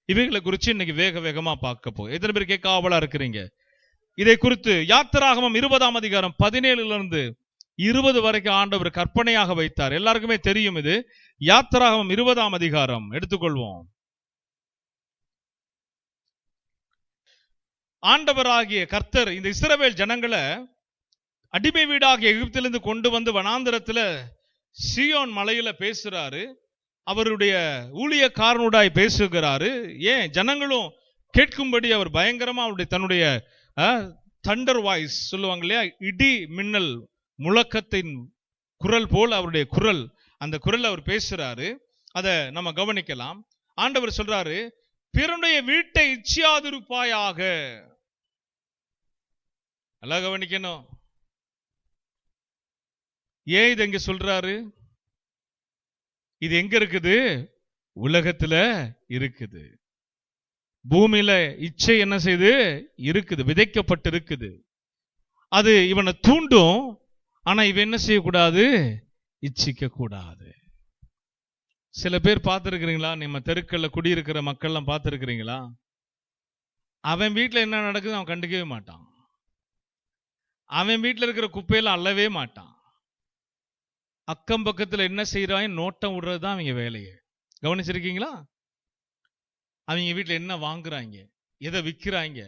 இவைகளை குறித்து இன்னைக்கு வேகமா பார்க்க போய் எத்தனை பேர் கேட்க ஆவலா இருக்கிறீங்க? இதை குறித்து யாத்திராகமம் 20ஆம் அதிகாரம் 17 20 வரைக்கும் ஆண்டவர் கற்பனையாக வைத்தார். எல்லாருக்குமே தெரியும். இது யாத்திராகமம் 20ஆம் அதிகாரம் எடுத்துக்கொள்வோம். ஆண்டவராகிய கர்த்தர் இந்த இஸ்ரவேல் ஜனங்களை அடிமை வீடாகிய எகிப்திலிருந்து கொண்டு வந்து வனாந்தரத்துல சீயோன் மலையில பேசுறாரு. அவருடைய ஊழியக்காரனுடாய் பேசுகிறாரு. ஏன் ஜனங்களும் கேட்கும்படி அவர் பயங்கரமா அவருடைய தன்னுடைய தண்டர் வாய்ஸ் சொல்லுவாங்க இல்லையா, இடி மின்னல் முழக்கத்தின் குரல் போல் அவருடைய குரல், அந்த குரல் அவர் பேசுறாரு. அதை நம்ம கவனிக்கலாம். ஆண்டவர் சொல்றாரு, பிறனுடைய வீட்டை இச்சியாதிருப்பாயாக. நல்லா கவனிக்கணும். ஏன் இது எங்க சொல்றாரு? இது எங்க இருக்குது? உலகத்துல இருக்குது. பூமியில இச்சை என்ன செய்து இருக்குது? விதைக்கப்பட்டு இருக்குது. அது இவனை தூண்டும். ஆனா இவன் என்ன செய்யக்கூடாது? இச்சிக்க கூடாது. சில பேர் பார்த்துருக்கிறீங்களா? நம்ம தெருக்கள்ல குடியிருக்கிற மக்கள்லாம் பார்த்துருக்கிறீங்களா? அவன் வீட்டில் என்ன நடக்குது அவன் கண்டுக்கவே மாட்டான். அவன் வீட்டில் இருக்கிற குப்பையில அள்ளவே மாட்டான். அக்கம் பக்கத்தில் என்ன செய்யறாங்க நோட்டம் விடுறது தான் அவங்க வேலையை. கவனிச்சிருக்கீங்களா? அவங்க வீட்டில் என்ன வாங்குறாங்க, எதை விற்கிறாங்க,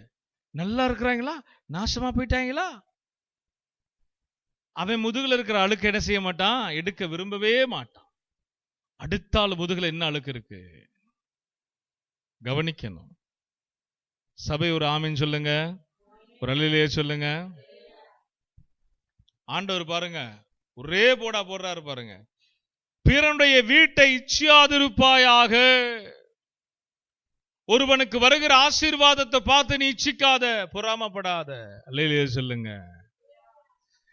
நல்லா இருக்கிறாங்களா, நாசமா போயிட்டாங்களா? அவன் முதுகுல இருக்கிற அழுக்கு என்ன செய்ய மாட்டான், எடுக்க விரும்பவே மாட்டான். அடுத்த ஆள் முதுகுல என்ன அழுக்கு இருக்கு கவனிக்கணும். சபை ஒரு ஆமீன் சொல்லுங்க, ஒரு அல்லேலூயா சொல்லுங்க. ஆண்டவர் பாருங்க ஒரே போடா போடுறாரு பாருங்க. பிறனுடைய வீட்டை இச்சியாதிருப்பாயாக. ஒருவனுக்கு வருகிற ஆசீர்வாதத்தை பார்த்து நீ இச்சிக்காத, பொறாமப்படாத. அல்லேலூயா சொல்லுங்க.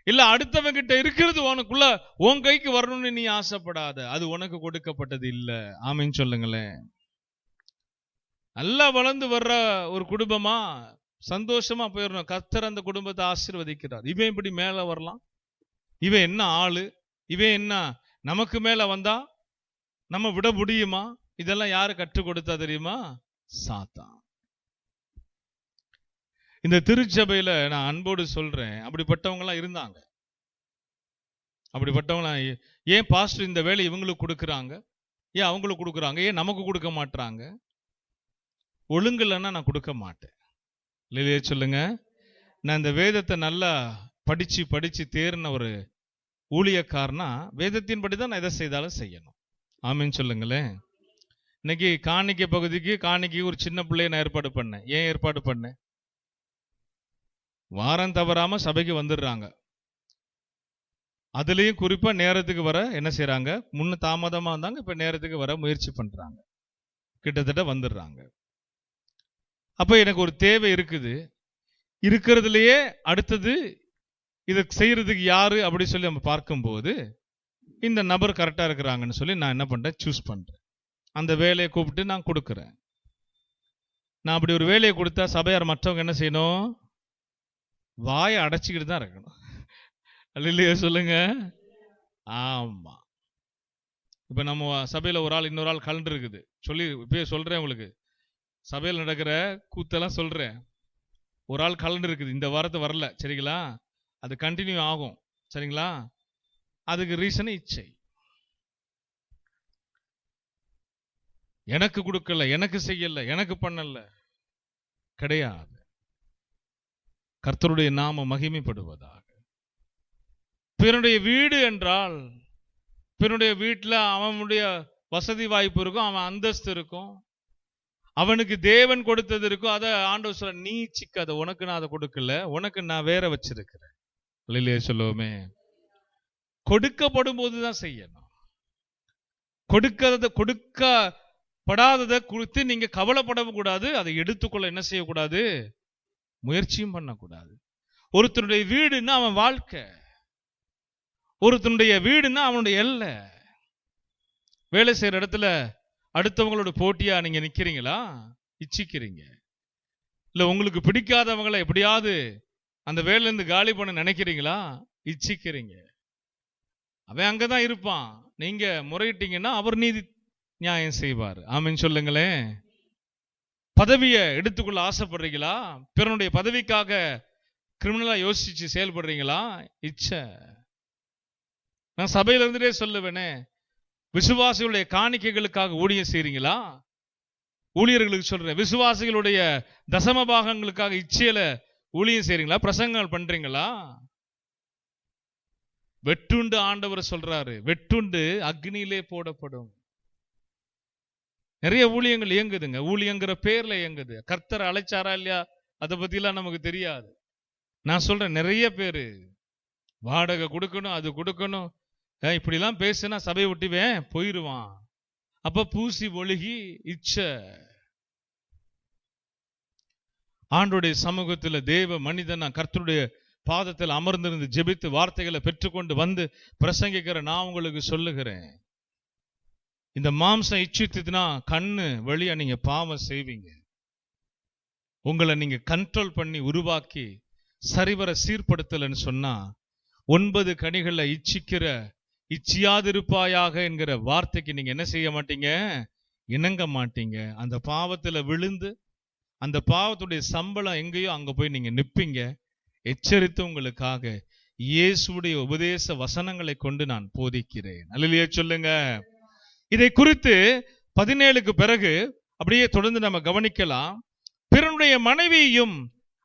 இல்ல அடுத்தவன் கிட்ட இருக்கிறது உனக்குள்ள உன் கைக்கு வரணும்னு நீ ஆசைப்படாத, அது உனக்கு கொடுக்கப்பட்டது இல்ல. ஆமீன் சொல்லுங்களேன். நல்லா வளர்ந்து வர்ற ஒரு குடும்பமா சந்தோஷமா போயிடணும். கர்த்தர் அந்த குடும்பத்தை ஆசீர்வதிக்கிறார். இவன் இப்படி மேல வரலாம், இவன் என்ன ஆளு, இவன் என்ன நமக்கு மேல வந்தா நம்ம விட முடியுமா? இதெல்லாம் யாரு கற்றுக் கொடுத்தா தெரியுமா? சாத்தான். இந்த திருச்சபையில நான் அன்போடு சொல்றேன், அப்படிப்பட்டவங்க எல்லாம் இருந்தாங்க. அப்படிப்பட்டவங்க ஏன் பாஸ்டர் இந்த வேலை இவங்களுக்கு கொடுக்குறாங்க, ஏன் அவங்களுக்கு கொடுக்குறாங்க, ஏன் நமக்கு கொடுக்க மாட்டாங்க? ஒழுங்கு இல்லைன்னா நான் கொடுக்க மாட்டேன். இல்லையே சொல்லுங்க. நான் இந்த வேதத்தை நல்லா படிச்சு படிச்சு தேர்ன ஒரு ஊழியக்காரனா வேதத்தின்படி தான் நான் எதை செய்தாலும் செய்யணும். ஆமீன் சொல்லுங்களேன். இன்னைக்கு காணிக்கை பகுதிக்கு காணிக்கை ஒரு சின்ன பிள்ளைய நான் ஏற்பாடு பண்ணேன். ஏன் ஏற்பாடு பண்ணேன்? வாரம் தவறாம சபைக்கு வந்துடுறாங்க. அதுலயும் குறிப்பா நேரத்துக்கு வர என்ன செய்யறாங்க, முன்ன தாமதமா வந்தாங்க, இப்ப நேரத்துக்கு வர முயற்சி பண்றாங்க, கிட்டத்தட்ட வந்துடுறாங்க. அப்ப எனக்கு ஒரு தேவை இருக்குது. இருக்கிறதுலயே அடுத்தது இதை செய்யறதுக்கு யாரு அப்படி சொல்லி நம்ம பார்க்கும்போது இந்த நபர் கரெக்டா இருக்கிறாங்கன்னு சொல்லி நான் என்ன பண்றேன், சூஸ் பண்றேன். அந்த வேலையை கூப்பிட்டு நான் கொடுக்குறேன். நான் அப்படி ஒரு வேலையை கொடுத்தா சபையார் மற்றவங்க என்ன செய்யணும், வாயை அடைச்சிக்கிட்டு தான் இருக்கணும். அல்லேலூயா சொல்லுங்க. ஆமா. இப்ப நம்ம சபையில ஒரு ஆள் இன்னொரு ஆள் கலண்டு இருக்குது சொல்லி இப்பயே சொல்றேன் உங்களுக்கு. சபையில் நடக்கிற கூத்தெல்லாம் சொல்றேன். ஒரு ஆள் கலண்டு இருக்குது, இந்த வாரத்தை வரல, சரிங்களா? அது கண்டினியூ ஆகும், சரிங்களா? அதுக்கு ரீசன் இச்சை. எனக்கு கொடுக்கல, எனக்கு செய்யல, எனக்கு பண்ணல கிடையாது. கர்த்தருடைய நாம மகிமைப்படுவதாக. பிறனுடைய வீடு என்றால் பிறனுடைய வீட்டில் அவனுடைய வசதி வாய்ப்பு இருக்கும், அவன் அந்தஸ்து இருக்கும், அவனுக்கு தேவன் கொடுத்தது இருக்கும். அதை ஆண்டவர் சொல்ல, நீ சிக்காத, உனக்கு நான் அதை கொடுக்கல, உனக்கு நான் வேற வச்சிருக்கிறேன். இல்லையே சொல்லுவோமே. கொடுக்கப்படும் போதுதான் செய்யணும். கொடுக்கப்படாததை குறித்து நீங்க கவலைப்படவும் கூடாது, அதை எடுத்துக்கொள்ள என்ன செய்யக்கூடாது, முயற்சியும் பண்ணக்கூடாது. ஒருத்தனுடைய வீடுன்னா அவன் வாழ்க்கை, ஒருத்தனுடைய வீடுன்னா அவனுடைய எல்லை. வேலை செய்யற இடத்துல அடுத்தவங்களோட போட்டியா நீங்க நிக்கிறீங்களா, இச்சிக்கிறீங்க? இல்ல உங்களுக்கு பிடிக்காதவங்களை எப்படியாவது அந்த வேலையில இருந்து காலி பண்ண நினைக்கிறீங்களா, இச்சிக்கிறீங்க? அவன் அங்கதான் இருப்பான், நீங்க முறையிட்டீங்கன்னா அவர் நீதி நியாயம் செய்வார். ஆமீன் சொல்லுங்களேன். பதவியை எடுத்துக்கொள்ள ஆசைப்படுறீங்களா, பிறனுடைய பதவிக்காக கிரிமினலா யோசிச்சு செயல்படுறீங்களா, இச்சை. நான் சபையில இருந்துட்டே சொல்லுவேனே, விசுவாசிகளுடைய காணிக்கைகளுக்காக ஊழியம் செய்றீங்களா? ஊழியர்களுக்கு சொல்றேன், விசுவாசிகளுடைய தசம பாகங்களுக்காக இச்சையில ஊழியம் செய்றீங்களா, பிரசங்கங்கள் பண்றீங்களா? வெட்டுண்டு ஆண்டவர் சொல்றாரு, வெட்டுண்டு அக்னியிலே போடப்படும். நிறைய ஊழியங்கள் இயங்குதுங்க, ஊழியங்கிற பேர்ல இயங்குது. கர்த்தர் அழைச்சாரா இல்லையா அதை பத்தி எல்லாம் நமக்கு தெரியாது. நான் சொல்றேன், நிறைய பேரு வாடகை கொடுக்கணும், அது கொடுக்கணும், இப்படிலாம் பேசுனா சபையை விட்டுவேன் போயிருவான். அப்ப பூசி ஒழுகி இச்சை. ஆண்டோடைய சமூகத்தில் தேவ மனிதன் கர்த்தருடைய பாதத்தில் அமர்ந்திருந்து ஜெபித்து வார்த்தைகளை பெற்றுக்கொண்டு வந்து பிரசங்கிக்கிற நான் உங்களுக்கு சொல்லுகிறேன், இந்த மாம்சம் இச்சித்துனா கண்ணு வழியா நீங்க பாவம் செய்வீங்க. உங்களை நீங்க கண்ட்ரோல் பண்ணி உருவாக்கி சரிவர சீர்படுத்தலன்னு சொன்னா 9 கனிகளை இச்சிக்கிற இச்சியாதிருப்பாயாக என்கிற வார்த்தைக்கு நீங்க என்ன செய்ய மாட்டீங்க? இணங்க மாட்டீங்க. அந்த பாவத்துல விழுந்து அந்த பாவத்துடைய சம்பளம் எங்கேயோ அங்க போய் நீங்க நிப்பீங்க. எச்சரித்து உங்களுக்காக இயேசுடைய உபதேச வசனங்களை கொண்டு நான் போதிக்கிறேன். அல்லேலூயா சொல்லுங்க. இதை குறித்து 17க்கு பிறகு அப்படியே தொடர்ந்து நம்ம கவனிக்கலாம். பிறனுடைய மனைவியையும்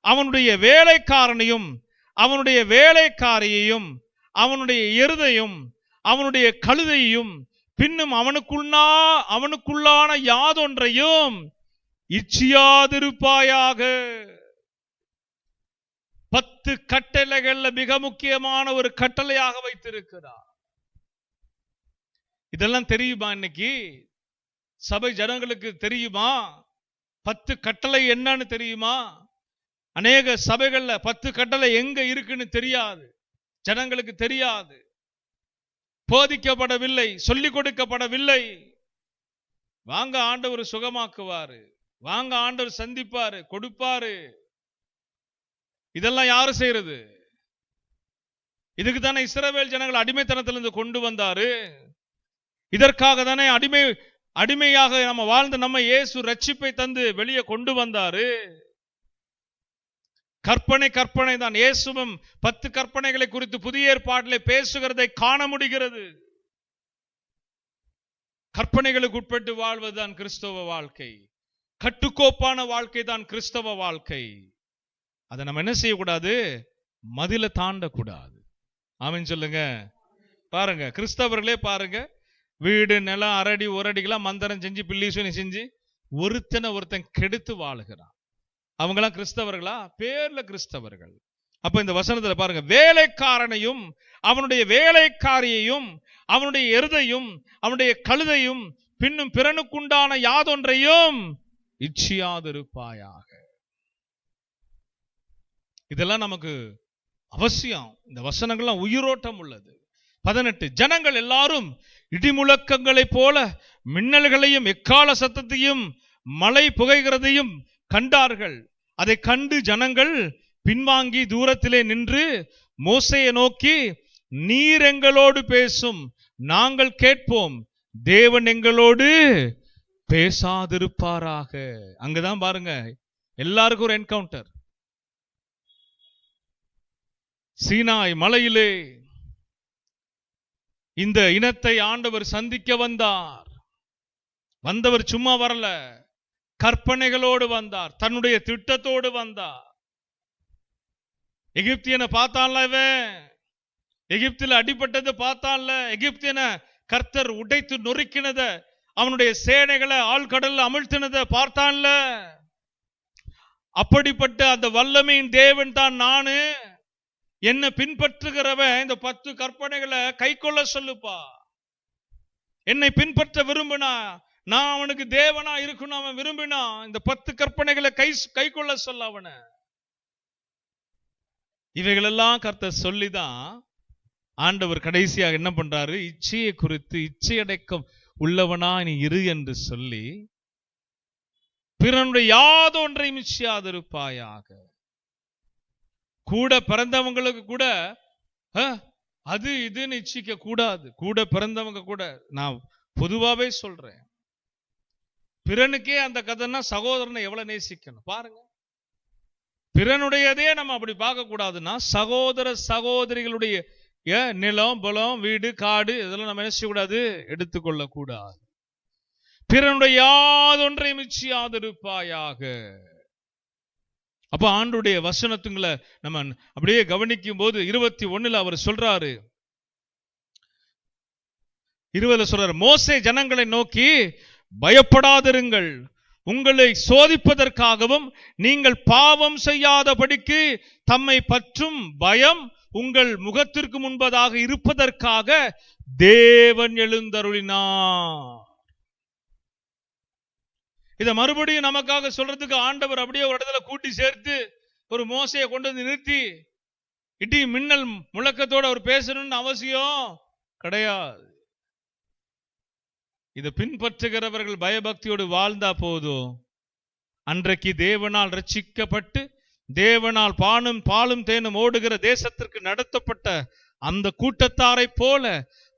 அவனுடைய வேலைக்காரனையும் அவனுடைய வேலைக்காரியையும் அவனுடைய எருதையும் அவனுடைய கழுதையும் பின்னும் அவனுக்குள்ளான யாதொன்றையும் இச்சியாதிருப்பாயாக. 10 கட்டளைகள்ல மிக முக்கியமான ஒரு கட்டளையாக வைத்திருக்கிறார். இதெல்லாம் தெரியுமா? இன்னைக்கு சபை ஜனங்களுக்கு தெரியுமா? 10 கட்டளை என்னன்னு தெரியுமா? அநேக சபைகள்ல 10 கட்டளை எங்க இருக்குன்னு தெரியாது, ஜனங்களுக்கு தெரியாது, போதிக்கப்படவில்லை, சொல்லிக் கொடுக்கப்படவில்லை. வாங்க ஆண்டவர் சுகமாக்குவாரு, வாங்க ஆண்டவர் சந்திப்பாரு, கொடுப்பாரு. இதெல்லாம் யாரு செய்யறது? இதுக்கு தானே இஸ்ரவேல் ஜனங்கள் அடிமைத்தனத்திலிருந்து கொண்டு வந்தாரு. இதற்காக தானே அடிமையாக நம்ம வாழ்ந்த நம்ம இயேசு ரட்சிப்பை தந்து வெளியே கொண்டு வந்தாரு. கற்பனை தான். இயேசுவும் 10 கற்பனைகளை குறித்து புதிய ஏற்பாட்டிலே பேசுகிறதை காண முடிகிறது. கற்பனைகளுக்கு உட்பட்டு வாழ்வதுதான் கிறிஸ்தவ வாழ்க்கை. கட்டுக்கோப்பான வாழ்க்கை தான் கிறிஸ்தவ வாழ்க்கை. அதை நம்ம என்ன செய்யக்கூடாது? மதில தாண்டக்கூடாது. ஆமென் சொல்லுங்க. பாருங்க, கிறிஸ்தவர்களே பாருங்க, வீடு நிலம் அரடி ஒரு அடிக்கெல்லாம் மந்திரம் செஞ்சு பில்லீசனி செஞ்சு ஒருத்தன் கெடுத்து வாழுகிறான். அவங்கெல்லாம் கிறிஸ்தவர்களா? பேர்ல கிறிஸ்தவர்கள். அப்ப இந்த வசனத்துல பாருங்க, வேலைக்காரனையும் அவனுடைய வேலைக்காரியையும் அவனுடைய எருதையும் அவனுடைய கழுதையும் பின்னும் பிறனுக்குண்டான யாதொன்றையும் இச்சியாதிருப்பாயாக. இதெல்லாம் நமக்கு அவசியம். இந்த வசனங்கள்லாம் உயிரோட்டம் உள்ளது. 18 ஜனங்கள் எல்லாரும் இடிமுழக்கங்களைப் போல மின்னல்களையும் எக்கால சத்தத்தையும் மழை புகைகிறதையும் கண்டார்கள். அதை கண்டு ஜனங்கள் பின்வாங்கி தூரத்திலே நின்று மோசேயை நோக்கி, நீர் எங்களோடு பேசும், நாங்கள் கேட்போம், தேவன் எங்களோடு பேசாதிருப்பாராக. அங்கதான் பாருங்க, எல்லாருக்கும் ஒரு என்கவுண்டர். சீனாய் மலையிலே இந்த இனத்தை ஆண்டவர் சந்திக்க வந்தார். வந்தவர் சும்மா வரல, கற்பனைகளோடு வந்தார், தன்னுடைய திட்டத்தோடு வந்தார். எகிப்தியனை பார்த்தான்ல, இவன் எகிப்தில் அடிபட்டது பார்த்தான்ல, எகிப்தியனை கர்த்தர் உடைத்து நொறுக்கினத, அவனுடைய சேனைகளை ஆழ்கடல்ல அமிழ்த்தினதை பார்த்தான்ல. அப்படிப்பட்ட அந்த வல்லமையின் தேவன் தான் நானு. என்ன பின்பற்றுகிறவன் இந்த 10 கற்பனைகளை கை கொள்ள சொல்லுப்பா. என்னை பின்பற்ற விரும்பினா, நான் அவனுக்கு தேவனா இருக்கணும் அவன் விரும்பினா, இந்த 10 கற்பனைகளை கை கொள்ள சொல்ல அவனை. இவைகளெல்லாம் கர்த்தர் சொல்லிதான் ஆண்டவர் கடைசியாக என்ன பண்றாரு? இச்சையை குறித்து, இச்சையடக்கம் உள்ளவனா நீ இரு என்று சொல்லி, பிறனுடைய யாதொன்றையும் இச்சியாதிருப்பாயாக. கூட பிறந்தவங்களுக்கு கூட அது இதுன்னு இச்சிக்க கூடாது. கூட பிறந்தவங்க கூட, நான் பொதுவாவே சொல்றேன், பிறனுக்கே அந்த கதைன்னா சகோதரனை எவ்வளவு நேசிக்கணும் பாருங்க. பிறனுடையதே நம்ம அப்படி பார்க்க கூடாதுன்னா, சகோதர சகோதரிகளுடைய நிலம் பலம் வீடு காடு இதெல்லாம் நம்ம என்ன செய்யக்கூடாது? எடுத்துக்கொள்ள கூடாது. பிறனுடைய யாதொன்றையும் இச்சியாதிருப்பாயாக. அப்ப ஆண்டுடைய வசனத்துங்களை நம்ம அப்படியே கவனிக்கும் போது 21 அவர் சொல்றாரு, 20 சொல்றாரு, மோசே ஜனங்களை நோக்கி, பயப்படாதிருங்கள், உங்களை சோதிப்பதற்காகவும் நீங்கள் பாவம் செய்யாதபடிக்கு தம்மை பற்றும் பயம் உங்கள் முகத்திற்கு முன்பதாக இருப்பதற்காக தேவன் எழுந்தருளினார். இத மறுபடியும் நமக்காக சொல்றதுக்கு ஆண்டவர் அப்படியே ஒரு இடத்துல கூட்டி சேர்த்து ஒரு மோசையை கொண்டு வந்து நிறுத்தி இடி மின்னல் முழக்கத்தோட அவர் பேசணும்னு அவசியம் கிடையாது. இதை பின்பற்றுகிறவர்கள் பயபக்தியோடு வாழ்ந்தா போதும். அன்றைக்கு தேவனால் ரட்சிக்கப்பட்டு தேவனால் பாலும் தேனும் ஓடுகிற தேசத்திற்கு நடத்தப்பட்ட அந்த கூட்டத்தாரை போல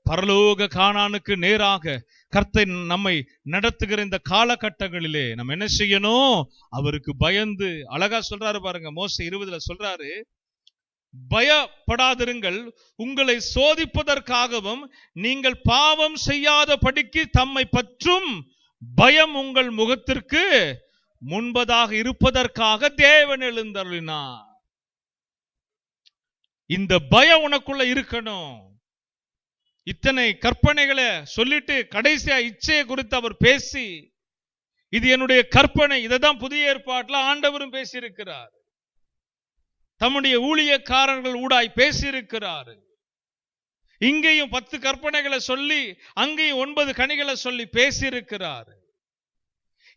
பரலோக கானானுக்கு நேராக கர்த்தர் நம்மை நடத்துகிற இந்த காலகட்டங்களிலே நம்ம என்ன செய்யணும்? அவருக்கு பயந்து. அழகா சொல்றாரு பாருங்க, மோசே 20 சொல்றாரு, பயப்படாதிருங்கள், உங்களை சோதிப்பதற்காகவும் நீங்கள் பாவம் செய்யாத படிக்கு தம்மை பற்றும் பயம் உங்கள் முகத்திற்கு முன்பதாக இருப்பதற்காக தேவன் எழுந்தருளினார். இந்த பயம் உனக்குள்ள இருக்கணும். இத்தனை கற்பனைகளை சொல்லிட்டு கடைசியா இச்சையை குறித்து அவர் பேசி, இது என்னுடைய கற்பனை, இதைதான் புதிய ஏற்பாட்டில் ஆண்டவரும் பேசியிருக்கிறார், தம்முடைய ஊழியக்காரர்கள் ஊடாய் பேசியிருக்கிறார். இங்கேயும் 10 கற்பனைகளை சொல்லி அங்கேயும் 9 கனிகளை சொல்லி பேசியிருக்கிறார்.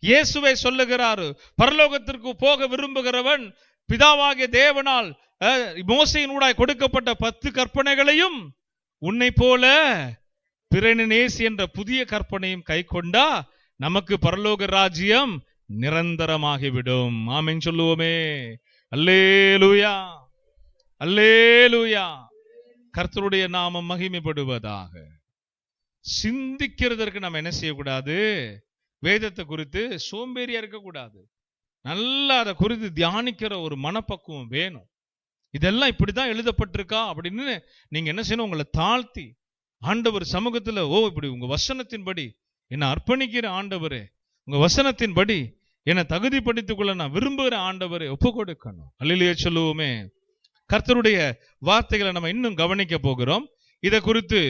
இயேசுவை சொல்லுகிறார், பரலோகத்திற்கு போக விரும்புகிறவன் பிதாவாகிய தேவனால் மோசையின் ஊடாய் கொடுக்கப்பட்ட 10 கற்பனைகளையும் உன்னை போல பிறனை நேசி என்ற புதிய கற்பனையும் கை கொண்டா நமக்கு பரலோக ராஜ்யம் நிரந்தரமாகிவிடும். ஆமென் சொல்லுவோமே. அல்லேலூயா, அல்லேலூயா. கர்த்தருடைய நாமம் மகிமைப்படுவதாக. சிந்திக்கிறதற்கு நம்ம என்ன செய்யக்கூடாது? வேதத்தை குறித்து சோம்பேறியா இருக்கக்கூடாது. நல்லா அதை குறித்து தியானிக்கிற ஒரு மனப்பக்குவம் வேணும். இதெல்லாம் இப்படிதான் எழுதப்பட்டிருக்கா அப்படின்னு நீங்க என்ன செய்யணும்? உங்களை தாழ்த்தி ஆண்டவர் சமூகத்துல, இப்படி உங்க வசனத்தின்படி என்னை அர்ப்பணிக்கிற ஆண்டவரே, உங்க வசனத்தின்படி என்னை தகுதிப்படுத்திக் கொள்ள நான் விரும்புகிற ஆண்டவரே ஒப்பு கொடுக்கணும். அல்லேலூயா சொல்லுவோமே. கர்த்தருடைய வார்த்தைகளை நம்ம இன்னும் கவனிக்க போகிறோம். இதை குறித்து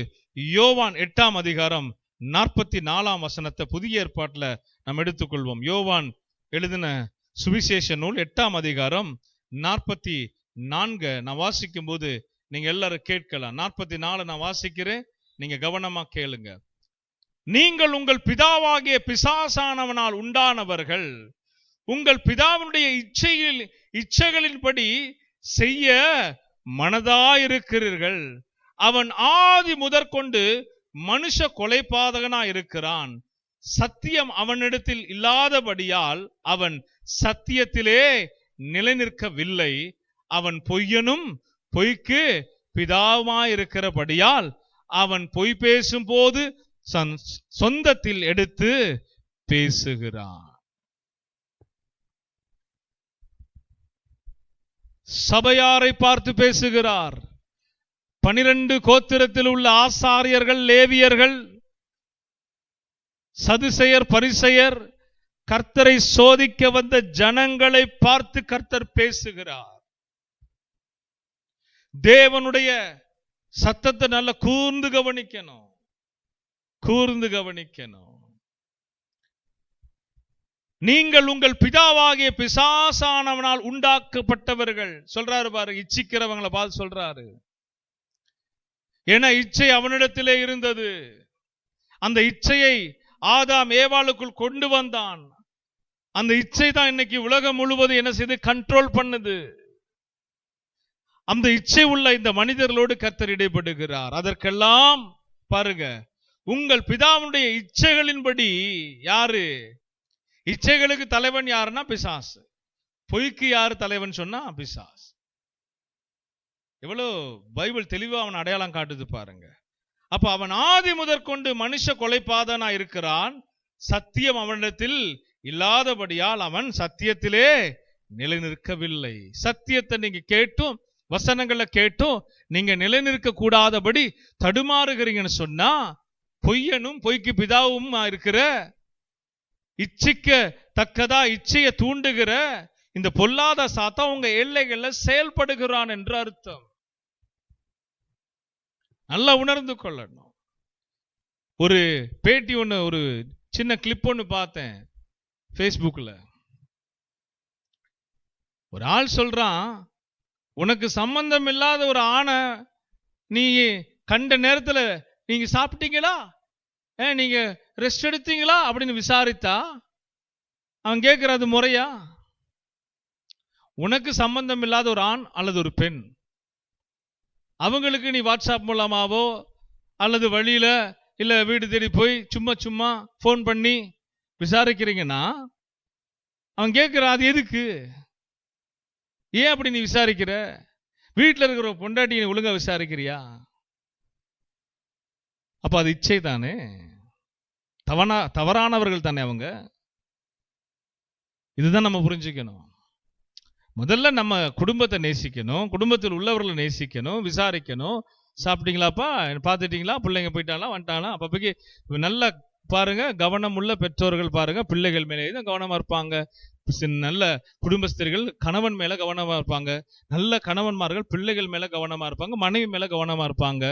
யோவான் 8ஆம் அதிகாரம் 44ஆம் வசனத்தை புதிய ஏற்பாட்டில் நம்ம எடுத்துக்கொள்வோம். யோவான் எழுதின சுவிசேஷ நூல் 8ஆம் அதிகாரம் 44 நான் வாசிக்கும் போது நீங்க எல்லாரும் கேட்கலாம். 44 நான் வாசிக்கிறேன், நீங்க கவனமா கேளுங்க. நீங்கள் உங்கள் பிதாவாகிய பிசாசானவனால் உண்டானவர்கள், உங்கள் பிதாவினுடைய இச்சைகளின்படி செய்ய மனதாயிருக்கிறீர்கள். அவன் ஆதி முதற்கொண்டு மனுஷ கொலைபாதகனா இருக்கிறான். சத்தியம் அவனிடத்தில் இல்லாதபடியால் அவன் சத்தியத்திலே நிலைநிற்கவில்லை. அவன் பொய்யனும் பொய்க்கு பிதாவாயிருக்கிறபடியால் அவன் பொய் பேசும் போது சொந்தத்தில் எடுத்து பேசுகிறான். சபையாரை பார்த்து பேசுகிறார். 12 கோத்திரத்தில் உள்ள ஆசாரியர்கள், லேவியர்கள், சதுசேயர், பரிசேயர், கர்த்தரை சோதிக்க வந்த ஜனங்களை பார்த்து கர்த்தர் பேசுகிறார். தேவனுடைய சத்தத்தை நல்ல கூர்ந்து கவனிக்கணும், கூர்ந்து கவனிக்கணும். நீங்கள் உங்கள் பிதாவாகிய பிசாசானவனால் உண்டாக்கப்பட்டவர்கள் சொல்றாரு பாரு. இச்சிக்கிறவங்களை பார்த்து சொல்றாரு. ஏன்னா இச்சை அவனிடத்திலே இருந்தது. அந்த இச்சையை ஆதாம் ஏவாளுக்குள் கொண்டு வந்தான். அந்த இச்சை தான் இன்னைக்கு உலகம் முழுவதும் என்ன செய்து கண்ட்ரோல் பண்ணுது. அந்த இச்சை உள்ள இந்த மனிதர்களோடு கர்த்தர் இடைப்படுகிறார். அதற்கெல்லாம் பாருங்க, உங்கள் பிதாவுடைய இச்சைகளின்படி. யாரு இச்சைகளுக்கு தலைவன்? யாருன்னா பிசாசு. பொய்க்கு யாரு தலைவன் சொன்னா பிசாசு. எவ்வளவு பைபிள் தெளிவா அவன் அடையாளம் காட்டுது பாருங்க. அப்ப அவன் ஆதி முதற்கொண்டு மனுஷ கொலைபாதனா இருக்கிறான். சத்தியம் அவனிடத்தில் இல்லாதபடியால் அவன் சத்தியத்திலே நிலைநிற்கவில்லை. சத்தியத்தை நீங்க கேட்டும் வசனங்களை கேட்டும் நீங்க நிலைநிற்க கூடாதபடி தடுமாறுகிறீங்கன்னு சொன்னா, பொய்யனும் பொய்க்கு பிதாவும் இருக்கிற, இச்சைக்க தக்கதா இச்சையை தூண்டுகிற இந்த பொல்லாத சாத்தான் உங்க எல்லைகள்ல செயல்படுகிறான் என்று அர்த்தம். நல்லா உணர்ந்து கொள்ளணும். ஒரு பேட்டி ஒண்ணு, ஒரு சின்ன கிளிப் ஒண்ணு பார்த்தேன் Facebookல. ஒரு ஆள் சொல்றான், உனக்கு சம்பந்தம் இல்லாத ஒரு ஆணை நீ கண்ட நேரத்துல நீங்க சாப்பிட்டீங்களா, நீங்க ரெஸ்ட் எடுத்தீங்களா அப்படின்னு விசாரித்தா அவன் கேட்கிறது முறையா? உனக்கு சம்பந்தம் இல்லாத ஒரு ஆண் அல்லது ஒரு பெண், அவங்களுக்கு நீ வாட்ஸ்அப் மூலமாவோ அல்லது வழியில இல்ல வீடு தேடி போய் சும்மா சும்மா போன் பண்ணி விசாரிக்கிறீங்கன்னா அவன் கேட்கிறான், அது எதுக்கு? ஏன் அப்படி நீ விசாரிக்கிற? வீட்டில் இருக்கிற பொண்டாட்டி ஒழுங்கா விசாரிக்கிறியா? அப்ப அது இச்சை தானே, தவறானவர்கள் தானே அவங்க. இதுதான் நம்ம புரிஞ்சுக்கணும். முதல்ல நம்ம குடும்பத்தை நேசிக்கணும், குடும்பத்தில் உள்ளவர்களை நேசிக்கணும், விசாரிக்கணும். சாப்பிட்டீங்களாப்பா, பார்த்துட்டீங்களா, பிள்ளைங்க போயிட்டாங்களா, வந்துட்டாங்களா. அப்பப்போக்கு நல்ல பாருங்க, கவனம் உள்ள பெற்றோர்கள் பாருங்க பிள்ளைகள் மேலே தான் கவனமா இருப்பாங்க. நல்ல குடும்பஸ்தர்கள் கணவன் மேல கவனமா இருப்பாங்க, நல்ல கணவன்மார்கள் பிள்ளைகள் மேல கவனமா இருப்பாங்க, மனைவி மேல கவனமா இருப்பாங்க.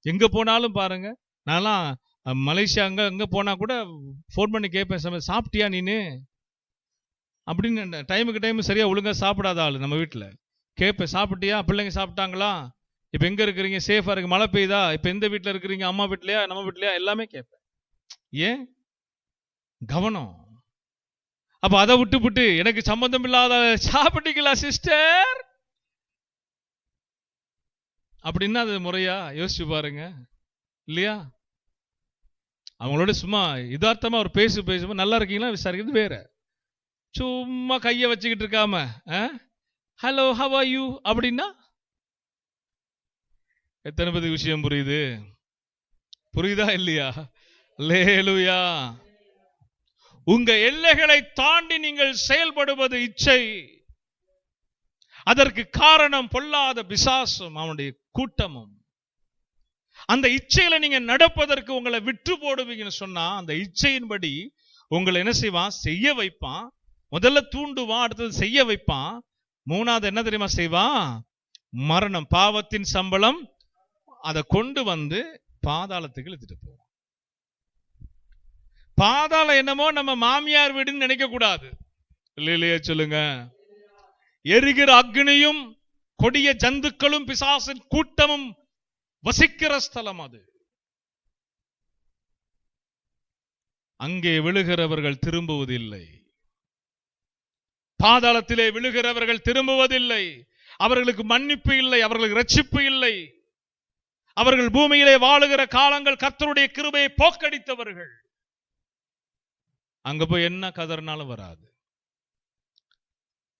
எங்க போனாலும் பாருங்க, நான்லாம் மலேசியா அங்க போனா கூட ஃபோன் பண்ணி கேட்பேன், சாப்பிட்டியா நீனு அப்படின்னு. டைமுக்கு டைம் சரியா ஒழுங்கா சாப்பிடாத ஆளு நம்ம வீட்டில் கேட்பேன், சாப்பிட்டியா, பிள்ளைங்க சாப்பிட்டாங்களா, இப்போ எங்க இருக்கிறீங்க, சேஃபா இருக்கு, மழை பெய்யுதா, இப்போ எந்த வீட்டில் இருக்கிறீங்க, அம்மா வீட்லையா நம்ம வீட்லையா, எல்லாமே கேட்பேன். ஏன்? கவனம். அப்ப அதை விட்டு எனக்கு சம்பந்தம் இல்லாத சாப்பிட்டீங்களா சிஸ்டர் அப்படின்னா அது முறையா? யோசிச்சு பாருங்க இல்லையா? அவங்களோட சும்மா யதார்த்தமா ஒரு பேசும்போது நல்லா இருக்கீங்களா விசாரிக்கிறது வேற. சும்மா கையை வச்சுக்கிட்டு இருக்காம ஹலோ ஹவ் ஆர் யூ அப்படின்னா எத்தனை பேருக்கு விஷயம் புரியுது? புரியுதா இல்லையா? அல்லேலூயா. உங்க எல்லைகளை தாண்டி நீங்கள் செயல்படுவது இச்சை. அதற்கு காரணம் பொல்லாத பிசாசும் அவனுடைய கூட்டமும். அந்த இச்சையில நீங்க நடப்பதற்கு உங்களை விட்டு போடுவீங்கன்னு சொன்னா அந்த இச்சையின்படி உங்களை என்ன செய்வான்? செய்ய வைப்பான். முதல்ல தூண்டுவான், அடுத்தது செய்ய வைப்பான், மூணாவது என்ன தெரியுமா செய்வான்? மரணம், பாவத்தின் சம்பளம், அதை கொண்டு வந்து பாதாளத்துக்கு இழுத்துட்டு போவான். பாதாளம் என்னமோ நம்ம மாமியார் வீடுன்னு நினைக்க கூடாது இல்லையா? சொல்லுங்க. எரிகிற அக்னியும் கொடிய ஜந்துக்களும் பிசாசின் கூட்டமும் வசிக்கிற ஸ்தலம் அது. அங்கே விழுகிறவர்கள் திரும்புவதில்லை. பாதாளத்திலே விழுகிறவர்கள் திரும்புவதில்லை. அவர்களுக்கு மன்னிப்பு இல்லை, அவர்களுக்கு ரட்சிப்பு இல்லை. அவர்கள் பூமியிலே வாழுகிற காலங்கள் கர்த்தருடைய கிருபையை போக்கடித்தவர்கள். அங்க போய் என்ன கதறினாலும் வராது.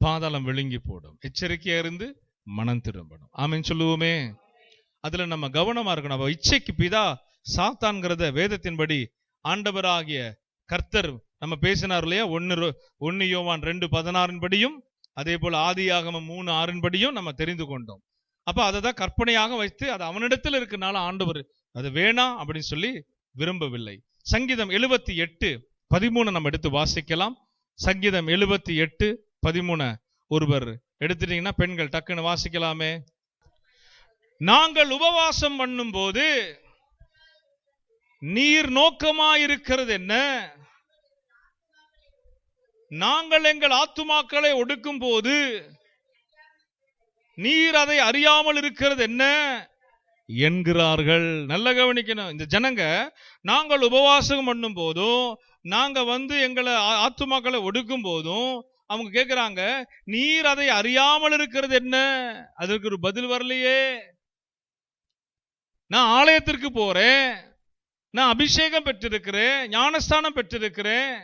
பாதாளம் விழுங்கி போடும். எச்சரிக்கையா இருந்து மனம் திரும்பணும். ஆமென் சொல்லுவோமே. அதுல நம்ம கவனமா இருக்கணும். இச்சைக்கு பிதா சாத்தான்கிறத வேதத்தின்படி ஆண்டவராகிய கர்த்தர் நம்ம பேசினார் இல்லையா? 1 யோவான் 2:16 படியும் அதே போல ஆதியாகமம் 3:6 நம்ம தெரிந்து கொண்டோம். அப்ப அதை தான் கற்பனையாக வைத்து அது அவனிடத்தில் இருக்கனால ஆண்டவர் அது வேணாம் அப்படின்னு சொல்லி விரும்பவில்லை. சங்கீதம் 78:13 நம்ம எடுத்து வாசிக்கலாம். சங்கீதம் 78:13 ஒருவர் எடுத்துட்டீங்கன்னா பெண்கள் டக்குன்னு வாசிக்கலாமே. நாங்கள் உபவாசம் பண்ணும் போது நீர் நோக்கமாயிருக்கிறது என்ன? நாங்கள் எங்கள் ஆத்துமாக்களை ஒடுக்கும் போது நீர் அதை அறியாமல் இருக்கிறது என்ன என்கிறார்கள். நல்ல கவனிக்கணும். இந்த ஜனங்க நாங்கள் உபவாசம் பண்ணும் போதும் நாங்க எங்களை ஆத்துமாக்களை ஒடுக்கும் போதும் அவங்க கேட்கிறாங்க, நீர் அதை அறியாமல் இருக்கிறது என்ன? அதற்கு ஒரு பதில் வரலையே. நான் ஆலயத்திற்கு போறேன், நான் அபிஷேகம் பெற்றிருக்கிறேன், ஞானஸ்தானம் பெற்றிருக்கிறேன்,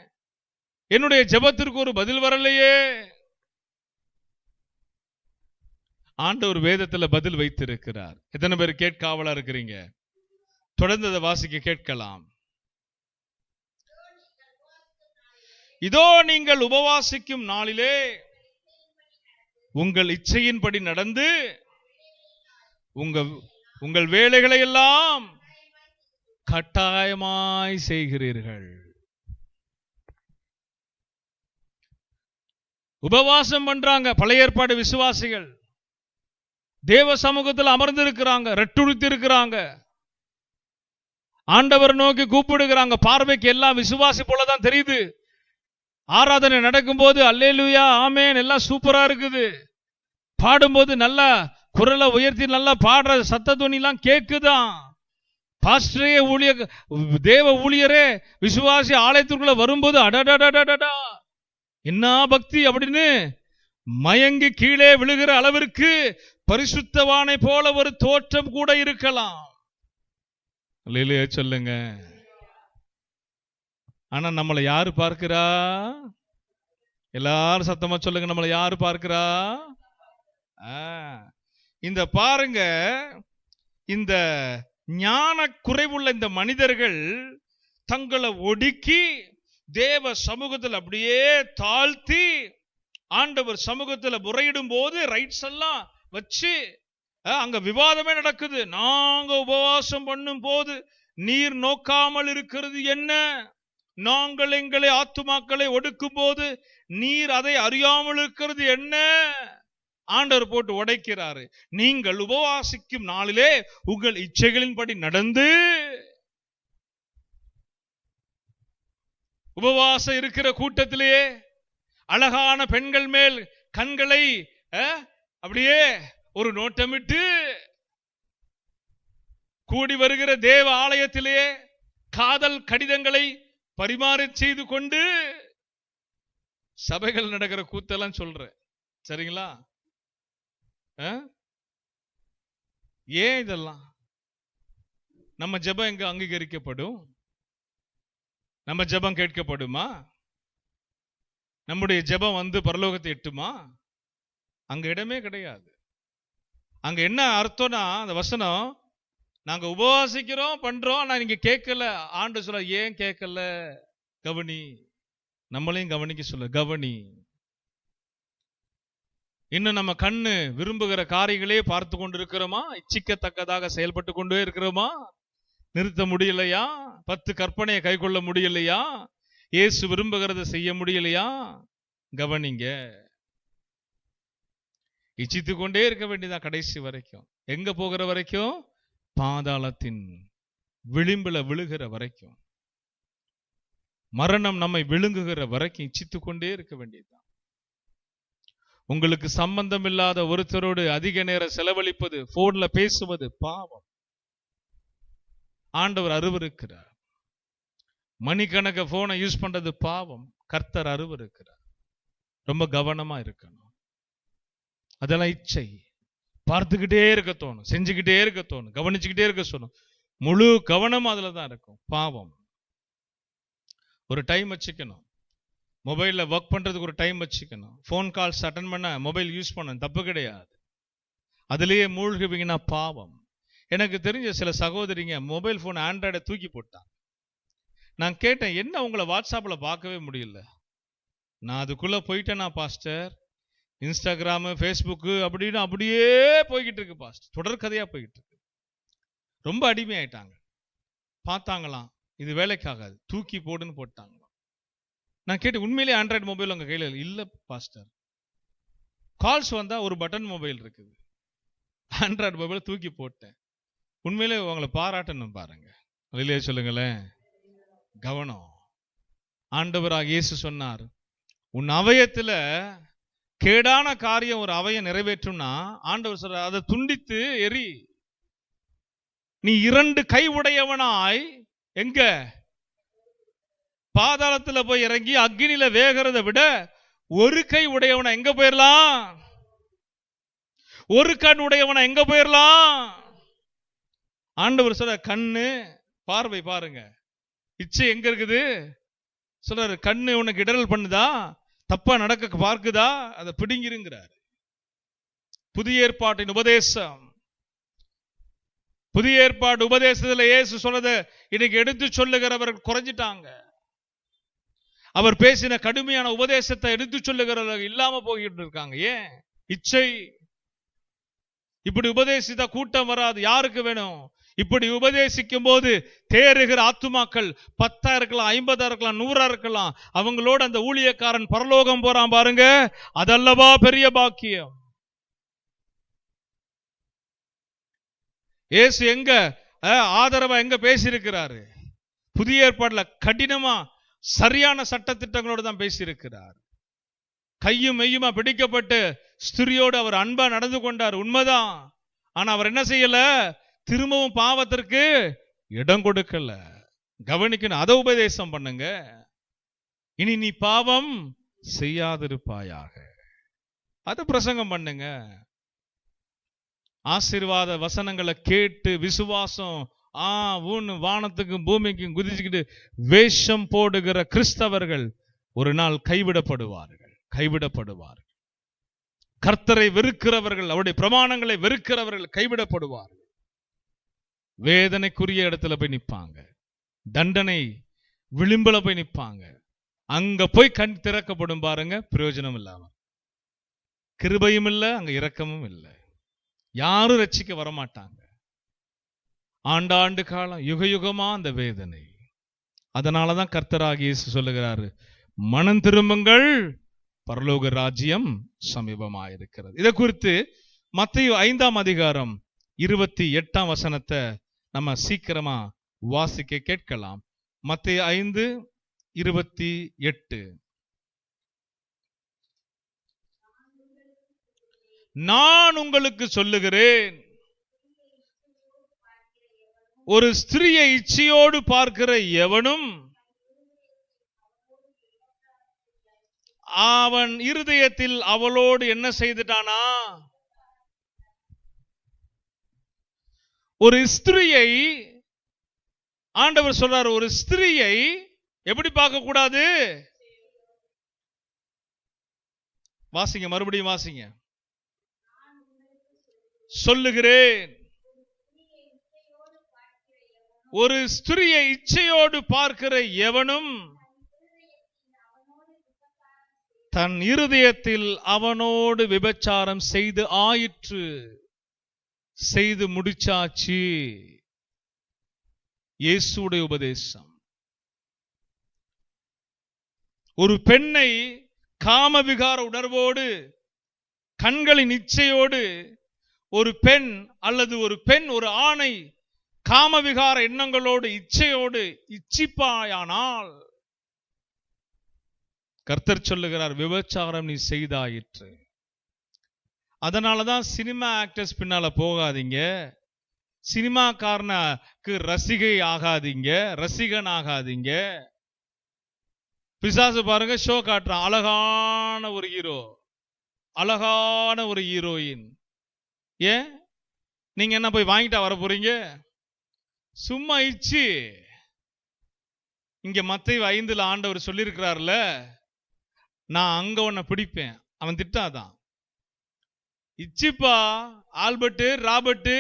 என்னுடைய ஜெபத்திற்கு ஒரு பதில் வரலையே. ஆண்டவர் வேதத்துல பதில் வைத்திருக்கிறார். எத்தனை பேர் கேட்காவலா இருக்கிறீங்க? தொடர்ந்து அதை வாசிக்க கேட்கலாம். இதோ நீங்கள் உபவாசிக்கும் நாளிலே உங்கள் இச்சையின்படி நடந்து உங்கள் வேலைகளை எல்லாம் கட்டாயமாய் செய்கிறீர்கள். உபவாசம் பண்றாங்க பழைய ஏற்பாடு விசுவாசிகள். தேவ சமூகத்தில் அமர்ந்து இருக்கிறாங்க, ரெட்டுடுத்தி இருக்கிறாங்க, ஆண்டவர் நோக்கி கூப்பிடுகிறாங்க. பார்வைக்கு எல்லாம் விசுவாசி போலதான் தெரியுது. ஆராதனை நடக்கும் போது அல்லேலூயா ஆமேன் எல்லாம் சூப்பரா இருக்குது. பாடும்போது நல்லா குரலை உயர்த்தி நல்லா பாடுற சத்த துணிலாம் கேக்குதான். பாஸ்டரே தேவ ஊழியரே விசுவாசி ஆலயத்திற்குள்ள வரும்போது அடடடடடா என்ன பக்தி அப்படின்னு மயங்கி கீழே விழுகிற அளவிற்கு பரிசுத்தவானை போல ஒரு தோற்றம் கூட இருக்கலாம். அல்லேலூயா சொல்லுங்க. ஆனா நம்மளை யாரு பார்க்கிறா? எல்லாரும் சத்தமா சொல்லுங்க, நம்மளை யாரு பார்க்கிறா? இந்த பாருங்க, இந்த ஞான குறைவுள்ள இந்த மனிதர்கள் தங்களை ஒடுக்கி தேவ சமூகத்தில் அப்படியே தாழ்த்தி ஆண்டவர் சமூகத்தில் முறையிடும் போது ரைட்ஸ் எல்லாம் வச்சு அங்க விவாதமே நடக்குது. நாங்க உபவாசம் பண்ணும் போது நீர் நோக்காமல் இருக்கிறது என்ன? நாங்கள் எங்களை ஆத்துமாக்களை ஒடுக்கும் போது நீர் அதை அறியாமல் இருக்கிறது என்ன? ஆண்டவர் போட்டு உடைக்கிறாரு. நீங்கள் உபவாசிக்கும் நாளிலே உங்கள் இச்சைகளின்படி நடந்து, உபவாசம் இருக்கிற கூட்டத்திலேயே அழகான பெண்கள் மேல் கண்களை அப்படியே ஒரு நோட்டமிட்டு, கூடி வருகிற தேவ ஆலயத்திலே காதல் கடிதங்களை பரிமாறி செய்து கொண்டு சபைகள் நடக்கிற கூத்தெல்லாம் சொல்ற, சரிங்களா? ஏன் இதெல்லாம்? நம்ம ஜெபம் எங்க அங்கீகரிக்கப்படும்? நம்ம ஜெபம் கேட்கப்படுமா? நம்முடைய ஜெபம் பரலோகத்தை எட்டுமா? அங்க இடமே கிடையாது. அங்க என்ன அர்த்தம்னா, அந்த வசனம், நாங்க உபவாசிக்கிறோம் பண்றோம், ஆனா நீங்க கேட்கல. ஆண்டு சொல்ல, ஏன் கேட்கல? கவனி. நம்மளையும் கவனிக்க சொல்ல, கவனி. இன்னும் நம்ம கண்ணு விரும்புகிற காரியங்களே பார்த்து கொண்டு இருக்கிறோமா? இச்சிக்கத்தக்கதாக செயல்பட்டு கொண்டே இருக்கிறோமா? நிறுத்த முடியலையா? 10 கற்பனையை கை கொள்ள முடியலையா? இயேசு விரும்புகிறத செய்ய முடியலையா? கவனிங்க. இச்சித்து கொண்டே இருக்க வேண்டியதா கடைசி வரைக்கும். எங்க போகிற வரைக்கும்? பாதாளத்தின் விளிம்புல விழுகிற வரைக்கும், மரணம் நம்மை விழுங்குகிற வரைக்கும் இச்சித்து கொண்டே இருக்க வேண்டியதுதான். உங்களுக்கு சம்பந்தம் இல்லாத ஒருத்தரோடு அதிக நேரம் செலவழிப்பது, போன்ல பேசுவது பாவம். ஆண்டவர் அருவருக்கிறார். மணிக்கணக்க போனை யூஸ் பண்றது பாவம். கர்த்தர் அருவருக்கிறார். ரொம்ப கவனமா இருக்கணும். அதெல்லாம் இச்சை. பார்த்துக்கிட்டே இருக்க தோணும், செஞ்சுக்கிட்டே இருக்க தோணும், கவனிச்சுக்கிட்டே இருக்க தோணும். முழு கவனம் அதுல தான் இருக்கும். பாவம். ஒரு டைம் வச்சுக்கணும். மொபைல்ல ஒர்க் பண்றதுக்கு ஒரு டைம் வச்சுக்கணும். போன் கால்ஸ் அட்டன் பண்ண மொபைல் யூஸ் பண்ண தப்பு கிடையாது. அதுலயே மூழ்குவீங்கன்னா பாவம். எனக்கு தெரிஞ்ச சில சகோதரிங்க மொபைல் போன் ஆண்ட்ராய்டை தூக்கி போட்டாங்க. நான் கேட்டேன், என்ன உங்களை வாட்ஸ்அப்ல பார்க்கவே முடியல? நான் அதுக்குள்ள போயிட்டேனா பாஸ்டர், இன்ஸ்டாகிராமு ஃபேஸ்புக்கு அப்படின்னு அப்படியே போய்கிட்டு இருக்கு பாஸ்டர், தொடர்கதையா போய்கிட்டு இருக்கு. ரொம்ப அடிமையாயிட்டாங்க. பார்த்தாங்களாம், இது வேலைக்காகாது, தூக்கி போடுன்னு போட்டாங்க. நான் கேட்டு, உண்மையிலேயே ஆண்ட்ராய்டு மொபைல் உங்க கையில் இல்ல பாஸ்டர்? கால்ஸ் வந்தா ஒரு பட்டன் மொபைல் இருக்குது, ஆண்ட்ராய்டு மொபைல் தூக்கி போட்டேன். உண்மையிலே உங்களை பாராட்டணும் பாருங்க. வெளியே சொல்லுங்களேன். கவனம். ஆண்டவராக இயேசு சொன்னார், உன் அவயத்துல கேடான காரியம் ஒரு அவயம் நிறைவேற்றும்னா ஆண்டவர் சொல்ற, அதை துண்டித்து எரி. நீ 2 கை உடையவனாய் எங்க பாதாளத்துல போய் இறங்கி அக்னியில வேகிறத விட ஒரு கை உடையவனா எங்க போயிடலாம்? ஒரு கண் உடையவனா எங்க போயிடலாம்? ஆண்டவர் சொல்ற, கண்ணு பார்வை பாருங்க, இச்சை எங்க இருக்குது சொல்றாரு. கண்ணு உனக்கு இடரல் பண்ணுதா, தப்பா நடக்க பார்க்குதா, அதை பிடிங்கிருங்கிறார். புதிய ஏற்பாட்டின் உபதேசம், புதிய ஏற்பாடு உபதேசத்துல இயேசு சொன்னதை இன்னைக்கு எடுத்து சொல்லுகிறவர்கள் குறைஞ்சிட்டாங்க. அவர் பேசின கடுமையான உபதேசத்தை எடுத்து சொல்லுகிறவர்கள் இல்லாம போகிட்டு இருக்காங்க. ஏன்? இச்சை. இப்படி உபதேசித்த கூட்டம் வராது. யாருக்கு வேணும்? இப்படி உபதேசிக்கும் போது தேறுகிற ஆத்துமாக்கள் 10 இருக்கலாம், 50 இருக்கலாம், 100 இருக்கலாம். அவங்களோட அந்த ஊழியக்காரன் பரலோகம் போறான் பாருங்க, அதல்லவா பெரிய பாக்கியம். இயேசு எங்க ஆதரவா எங்க பேசியிருக்கிறாரு? புதிய ஏற்பாடுல கடினமா சரியான சட்டத்திட்டங்களோடு தான் பேசியிருக்கிறார். கையும் மெய்யுமா பிடிக்கப்பட்டு ஸ்திரியோடு அவர் அன்பா நடந்து கொண்டார், உண்மைதான். ஆனா அவர் என்ன செய்யல? திரும்பவும் பாவத்திற்கு இடம் கொடுக்கல. கவனிக்கணும். அதை உபதேசம் பண்ணுங்க. இனி நீ பாவம் செய்யாதிருப்பாயாக, அது பிரசங்கம் பண்ணுங்க. ஆசீர்வாத வசனங்களை கேட்டு விசுவாசம் வானத்துக்கும் பூமிக்கும் குதிச்சுக்கிட்டு வேஷம் போடுகிற கிறிஸ்தவர்கள் ஒரு நாள் கைவிடப்படுவார்கள், கைவிடப்படுவார்கள். கர்த்தரை வெறுக்கிறவர்கள், அவருடைய பிரமாணங்களை வெறுக்கிறவர்கள் கைவிடப்படுவார்கள். வேதனைக்குரிய இடத்துல போய் நிற்பாங்க, தண்டனை விளிம்புல போய் நிற்பாங்க. அங்க போய் கண் திறக்கப்படும் பாருங்க, பிரயோஜனம் இல்லாம, கிருபையும் இல்லை, அங்க இரக்கமும் இல்லை, யாரும் ரட்சிக்க வரமாட்டாங்க. ஆண்டாண்டு காலம் யுக யுகமா அந்த வேதனை. அதனாலதான் கர்த்தராகிய இயேசு சொல்லுகிறாரு, மனம் திரும்புங்கள், பரலோக ராஜ்யம் சமீபமாயிருக்கிறது. இதை குறித்து மத்தேயு 5ஆம் அதிகாரம் 28ஆம் வசனத்தை நம்ம சீக்கிரமா வாசிக்க கேட்கலாம். மத்தேயு 5:28. நான் உங்களுக்கு சொல்லுகிறேன், ஒரு ஸ்திரியை இச்சையோடு பார்க்கிற எவனும் அவன் இருதயத்தில் அவளோடு என்ன செய்துட்டானா? ஒரு ஸ்திரியை ஆண்டவர் சொல்றார், ஒரு ஸ்திரியை எப்படி பார்க்க கூடாது? வாசிங்க, மறுபடியும் வாசிங்க. சொல்லுகிறேன், ஒரு ஸ்திரியை இச்சையோடு பார்க்கிற எவனும் தன் இருதயத்தில் அவனோடு விபச்சாரம் செய்து ஆயிற்று. செய்து முடிச்சாச்சு. இயேசுடைய உபதேசம். ஒரு பெண்ணை காமவிகார உணர்வோடு, கண்களின் இச்சையோடு ஒரு பெண் அல்லது ஒரு பெண் ஒரு ஆணை காமவிகார எண்ணங்களோடு இச்சையோடு இச்சிப்பாயானால் கர்த்தர் சொல்லுகிறார், விபச்சாரம் நீ செய்தாயிற்று. அதனாலதான் சினிமா ஆக்டர்ஸ் பின்னால போகாதீங்க, சினிமாக்காரனுக்கு ரசிகை ஆகாதீங்க, ரசிகன் ஆகாதீங்க. பிசாசு பாருங்க, ஷோ காட்டுறான், அழகான ஒரு ஹீரோ, அழகான ஒரு ஹீரோயின். ஏன் நீங்க என்ன போய் வாங்கிட்டா வர போறீங்க? சும்மா இச்சு. இங்க மத்தேயு 5 ஆண்டவர் சொல்லியிருக்கிறார்ல, நான் அங்க உன்னை பிடிப்பேன். அவன் திட்டாதான். இச்சிப்பா, ஆல்பர்ட், ராபர்ட்,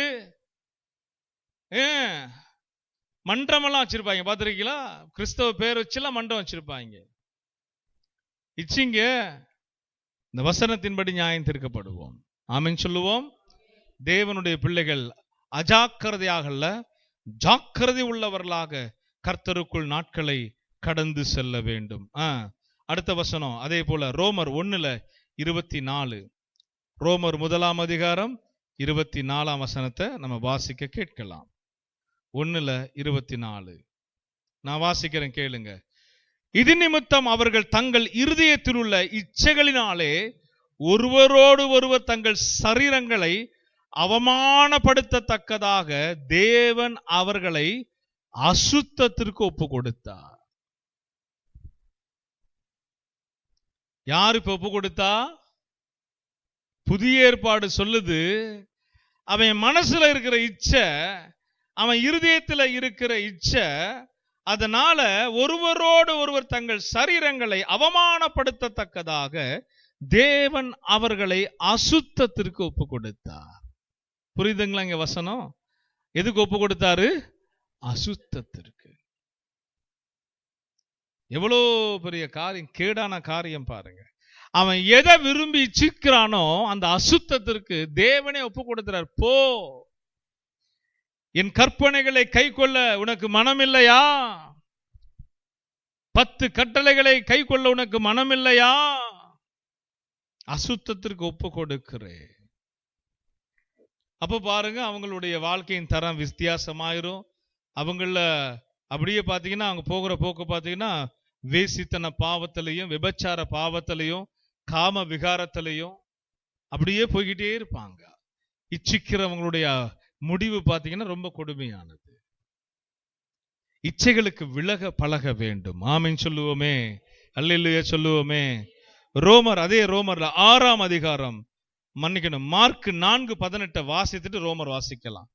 மன்றமெல்லாம் வச்சிருப்பாங்க, பாத்திருக்கீங்களா? கிறிஸ்தவ பேர் வச்சுலாம் மன்றம் வச்சிருப்பாங்க. இச்சிங்க. இந்த வசனத்தின்படி நியாயம் தீர்க்கப்படுவோம். ஆமென் சொல்லுவோம். தேவனுடைய பிள்ளைகள் அஜாக்கிரதையாகல, ஜாக்கிரதை உள்ளவர்களாக கர்த்தருக்குள் நாட்களை கடந்து செல்ல வேண்டும். அடுத்த வசனம் அதே போல ரோமர் 1:24. ரோமர் 1ஆம் அதிகாரம் 24ஆம் வசனத்தை நம்ம வாசிக்க கேட்கலாம். 1:24 நான் வாசிக்கிறேன், கேளுங்க. இது நிமித்தம் அவர்கள் தங்கள் இருதயத்தில் உள்ள இச்சைகளினாலே ஒருவரோடு ஒருவர் தங்கள் சரீரங்களை அவமானப்படுத்தத்தக்கதாக தேவன் அவர்களை அசுத்தத்திற்கு ஒப்பு கொடுத்தார். யார் இப்ப ஒப்பு கொடுத்தா? புதிய ஏற்பாடு சொல்லுது, அவன் மனசுல இருக்கிற இச்சை, அவன் இருதயத்தில் இருக்கிற இச்சை, அதனால ஒருவரோடு ஒருவர் தங்கள் சரீரங்களை அவமானப்படுத்தத்தக்கதாக தேவன் அவர்களை அசுத்தத்திற்கு ஒப்பு கொடுத்தார். புரியுதுங்களா? இங்க வசனம் எதுக்கு ஒப்பு கொடுத்தாரு? அசுத்தத்திற்கு. எவ்வளோ பெரிய காரியம், கேடான காரியம் பாருங்க. அவன் எதை விரும்பி இச்சிக்கிறானோ அந்த அசுத்தத்திற்கு தேவனே ஒப்பு கொடுக்கிறார். போ, என் கற்பனைகளை கை கொள்ள உனக்கு மனம் இல்லையா? 10 கட்டளைகளை கை கொள்ள உனக்கு மனம் இல்லையா? அசுத்தத்திற்கு ஒப்பு கொடுக்கிறேன். அப்ப பாருங்க, அவங்களுடைய வாழ்க்கையின் தரம் வித்தியாசமாயிரும். அவங்கள அப்படியே பார்த்தீங்கன்னா, அவங்க போகிற போக்கு பார்த்தீங்கன்னா, வேசித்தன பாவத்திலையும் விபச்சார பாவத்திலையும் காம விகாரத்திலையும் அப்படியே போய்கிட்டே இருப்பாங்க. இச்சிக்கிறவங்களுடைய முடிவு பார்த்தீங்கன்னா ரொம்ப கொடுமையானது. இச்சைகளுக்கு விலக பழக வேண்டும். ஆமென் சொல்லுவோமே, அல்லேலூயா சொல்லுவோமே. ரோமர், அதே ரோமர்ல 6ஆம் அதிகாரம், மன்னிக்கணும், மார்க் 4:18 வாசித்துட்டு ரோமர் வாசிக்கலாம்.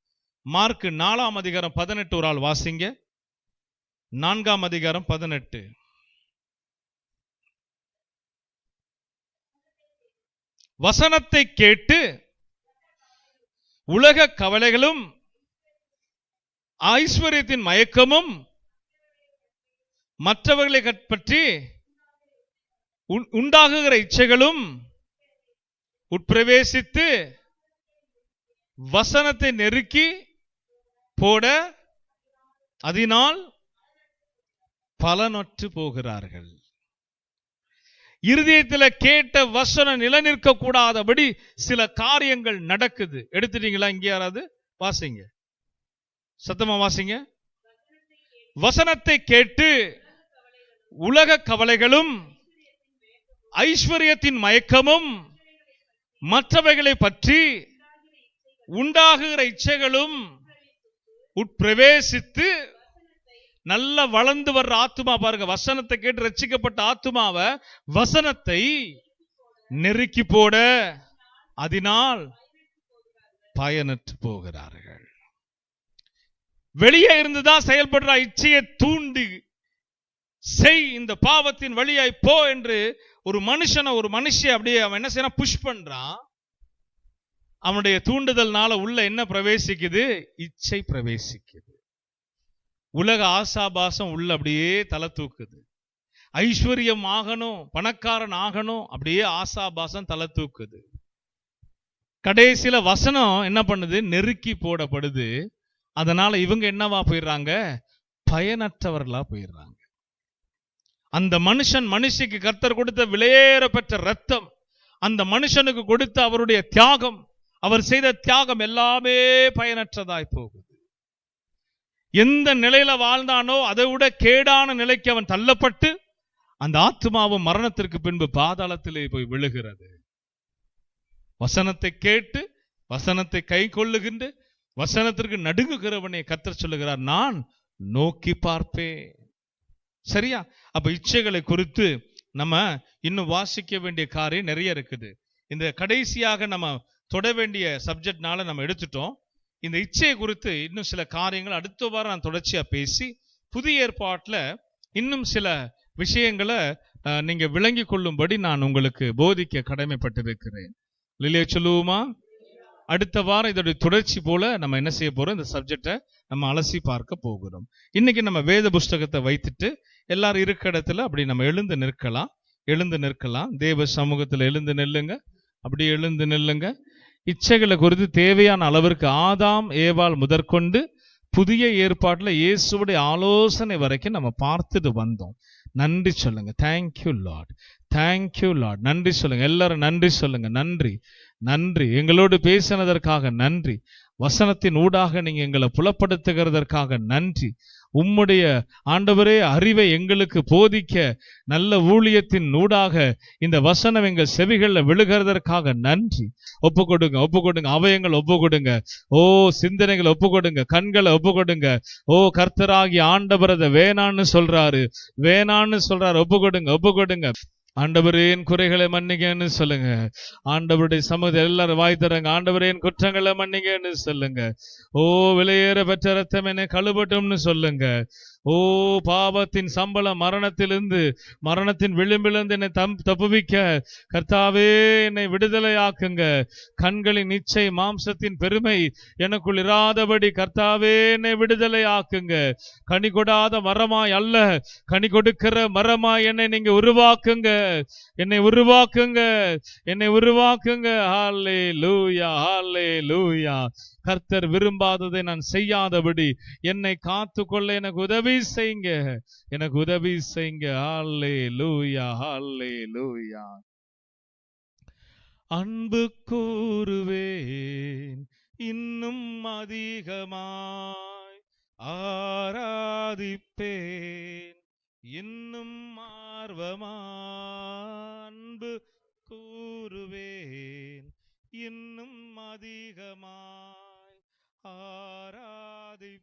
மார்க் 4ஆம் அதிகாரம் 18 ஒரு ஆள் வாசிங்க. 4ஆம் அதிகாரம் 18. வசனத்தை கேட்டு உலக கவலைகளும் ஐஸ்வர்யத்தின் மயக்கமும் மற்றவர்களை பற்றி உண்டாகுகிற இச்சைகளும் உட்பிரவேசித்து வசனத்தை நெருக்கி போட அதனால் பலனற்று போகிறார்கள். இருதயத்தில் கேட்ட வசனம் நிலைநிற்க கூடாதபடி சில காரியங்கள் நடக்குது. எடுத்துட்டீங்களா? இங்க யாராவது வாசிங்க, சத்தமா வாசிங்க. வசனத்தை கேட்டு உலக கவலைகளும் ஐஸ்வர்யத்தின் மயக்கமும் மற்றவைகளை பற்றி உண்டாகுகிற இச்சைகளும் உட்பிரவேசித்து நல்ல வளர்ந்து வர்ற ஆத்துமா பாருங்க, வசனத்தை கேட்டு ரட்சிக்கப்பட்ட ஆத்துமாவை வசனத்தை நெருக்கி போட அதனால் பயனற்று போகிறார்கள். வெளியே இருந்துதான் செயல்படுற இச்சையை தூண்டி செய், இந்த பாவத்தின் வழியாய் போ என்று ஒரு மனுஷியை அப்படியே அவன் என்ன செய்யறான்? புஷ் பண்றான். அவனுடைய தூண்டுதல்னால உள்ள என்ன பிரவேசிக்குது? இச்சை பிரவேசிக்குது. உலக ஆசாபாசம் உள்ள அப்படியே தலை தூக்குது. ஐஸ்வர்யம் ஆகணும், பணக்காரன் ஆகணும், அப்படியே ஆசாபாசம் தலை தூக்குது. கடைசியில வசனம் என்ன பண்ணுது? நெருக்கி போடப்படுது. அதனால இவங்க என்னவா போயிடுறாங்க? பயனற்றவர்களா போயிடுறாங்க. அந்த மனுஷிக்கு கர்த்தர் கொடுத்த விலையேற பெற்ற ரத்தம், அந்த மனுஷனுக்கு கொடுத்த அவருடைய தியாகம், அவர் செய்த தியாகம் எல்லாமே பயனற்றதாய் போகுது. எந்த நிலையில வாழ்ந்தானோ அதை விட கேடான நிலைக்கு அவன் தள்ளப்பட்டு அந்த ஆத்மாவும் மரணத்திற்கு பின்பு பாதாளத்திலே போய் விழுகிறது. வசனத்தை கேட்டு வசனத்தை கை கொள்ளுகின்ற வசனத்திற்கு நடுங்குகிறவனை கர்த்தர் சொல்லுகிறார், நான் நோக்கி பார்ப்பேன். சரியா? அப்ப இச்சைகளை குறித்து நம்ம இன்னும் வாசிக்க வேண்டிய காரியம் நிறைய இருக்குது. இந்த கடைசியாக நம்ம தொட வேண்டிய சப்ஜெக்ட்னால நம்ம எடுத்துட்டோம். இந்த இச்சையை குறித்து இன்னும் சில காரியங்கள் அடுத்த வாரம் நான் தொடர்ச்சியா பேசி புதிய ஏற்பாட்டில் இன்னும் சில விஷயங்களை நீங்க விளங்கி கொள்ளும்படி நான் உங்களுக்கு போதிக்க கடமைப்பட்டிருக்கிறேன். இல்லையா? சொல்லுவோமா? அடுத்த வாரம் இதோடைய தொடர்ச்சி போல நம்ம என்ன செய்ய போறோம்? இந்த சப்ஜெக்டை நம்ம அலசி பார்க்க போகிறோம். இன்னைக்கு நம்ம வேத புஸ்தகத்தை வைத்துட்டு எல்லாரும் இருக்க இடத்துல அப்படி நம்ம எழுந்து நிற்கலாம். தேவ சமூகத்தில் எழுந்து நில்லுங்க. அப்படி எழுந்து நில்லுங்க. இச்சைகளை குறித்து தேவையான அளவிற்கு ஆதாம் ஏவாள் முதற்கொண்டு புதிய ஏற்பாட்டில் இயேசுவுடைய ஆலோசனை வரைக்கும் நம்ம பார்த்துட்டு வந்தோம். நன்றி சொல்லுங்க. Thank you Lord, thank you Lord. நன்றி சொல்லுங்க. எல்லாரும் நன்றி சொல்லுங்க. நன்றி எங்களோடு பேசினதற்காக நன்றி. வசனத்தின் ஊடாக நீங்க எங்களை புலப்படுத்துகிறதற்காக நன்றி. உம்முடைய ஆண்டவரே அறிவை எங்களுக்கு போதிக்க நல்ல ஊழியத்தின் ஊடாக இந்த வசனம் எங்கள் செவிகளில் விழுகிறதற்காக நன்றி. ஒப்பு கொடுங்க. அவயங்கள் ஒப்பு கொடுங்க. ஓ சிந்தனைகள் ஒப்பு கொடுங்க. கண்களை ஒப்பு கொடுங்க. ஓ கர்த்தராகி ஆண்டவர் அதை வேணான்னு சொல்றாரு. ஒப்பு கொடுங்க. ஆண்டவரே என் குறைகளை மன்னிங்கன்னு சொல்லுங்க. ஆண்டவருடைய சமூகத்தில் எல்லாரும் வாய் தரங்க. ஆண்டவரே என் குற்றங்களை மன்னிங்கன்னு சொல்லுங்க. ஓ விலையேற பெற்ற ரத்தம் என்னை கழுவட்டும்னு சொல்லுங்க. ஓ பாவத்தின் சம்பளம் மரணத்தின் விளிம்பிலிருந்து என்னை தப்புவிக்க கர்த்தாவே என்னை விடுதலையாக்குங்க. கண்களின் இச்சை மாம்சத்தின் பெருமை எனக்குள் இராதபடி கர்த்தாவே என்னை விடுதலையாக்குங்க. கனி கொடாத மரமாய் அல்ல, கனி கொடுக்கிற மரமாய் என்னை நீங்க உருவாக்குங்க. ஹல்லேலூயா, ஹல்லேலூயா. கர்த்தர் விரும்பாததை நான் செய்யாதபடி என்னை காத்துக்கொள்ள எனக்கு உதவி செய்யுங்க. ஹல்லேலூயா, ஹல்லேலூயா. அன்பு கூறுவேன் இன்னும் அதிகமாய், ஆராதிப்பேன் இன்னும் ஆர்வமாய். அன்பு கூறுவேன் இன்னும் அதிகமாய், ஆராதிப்பேன்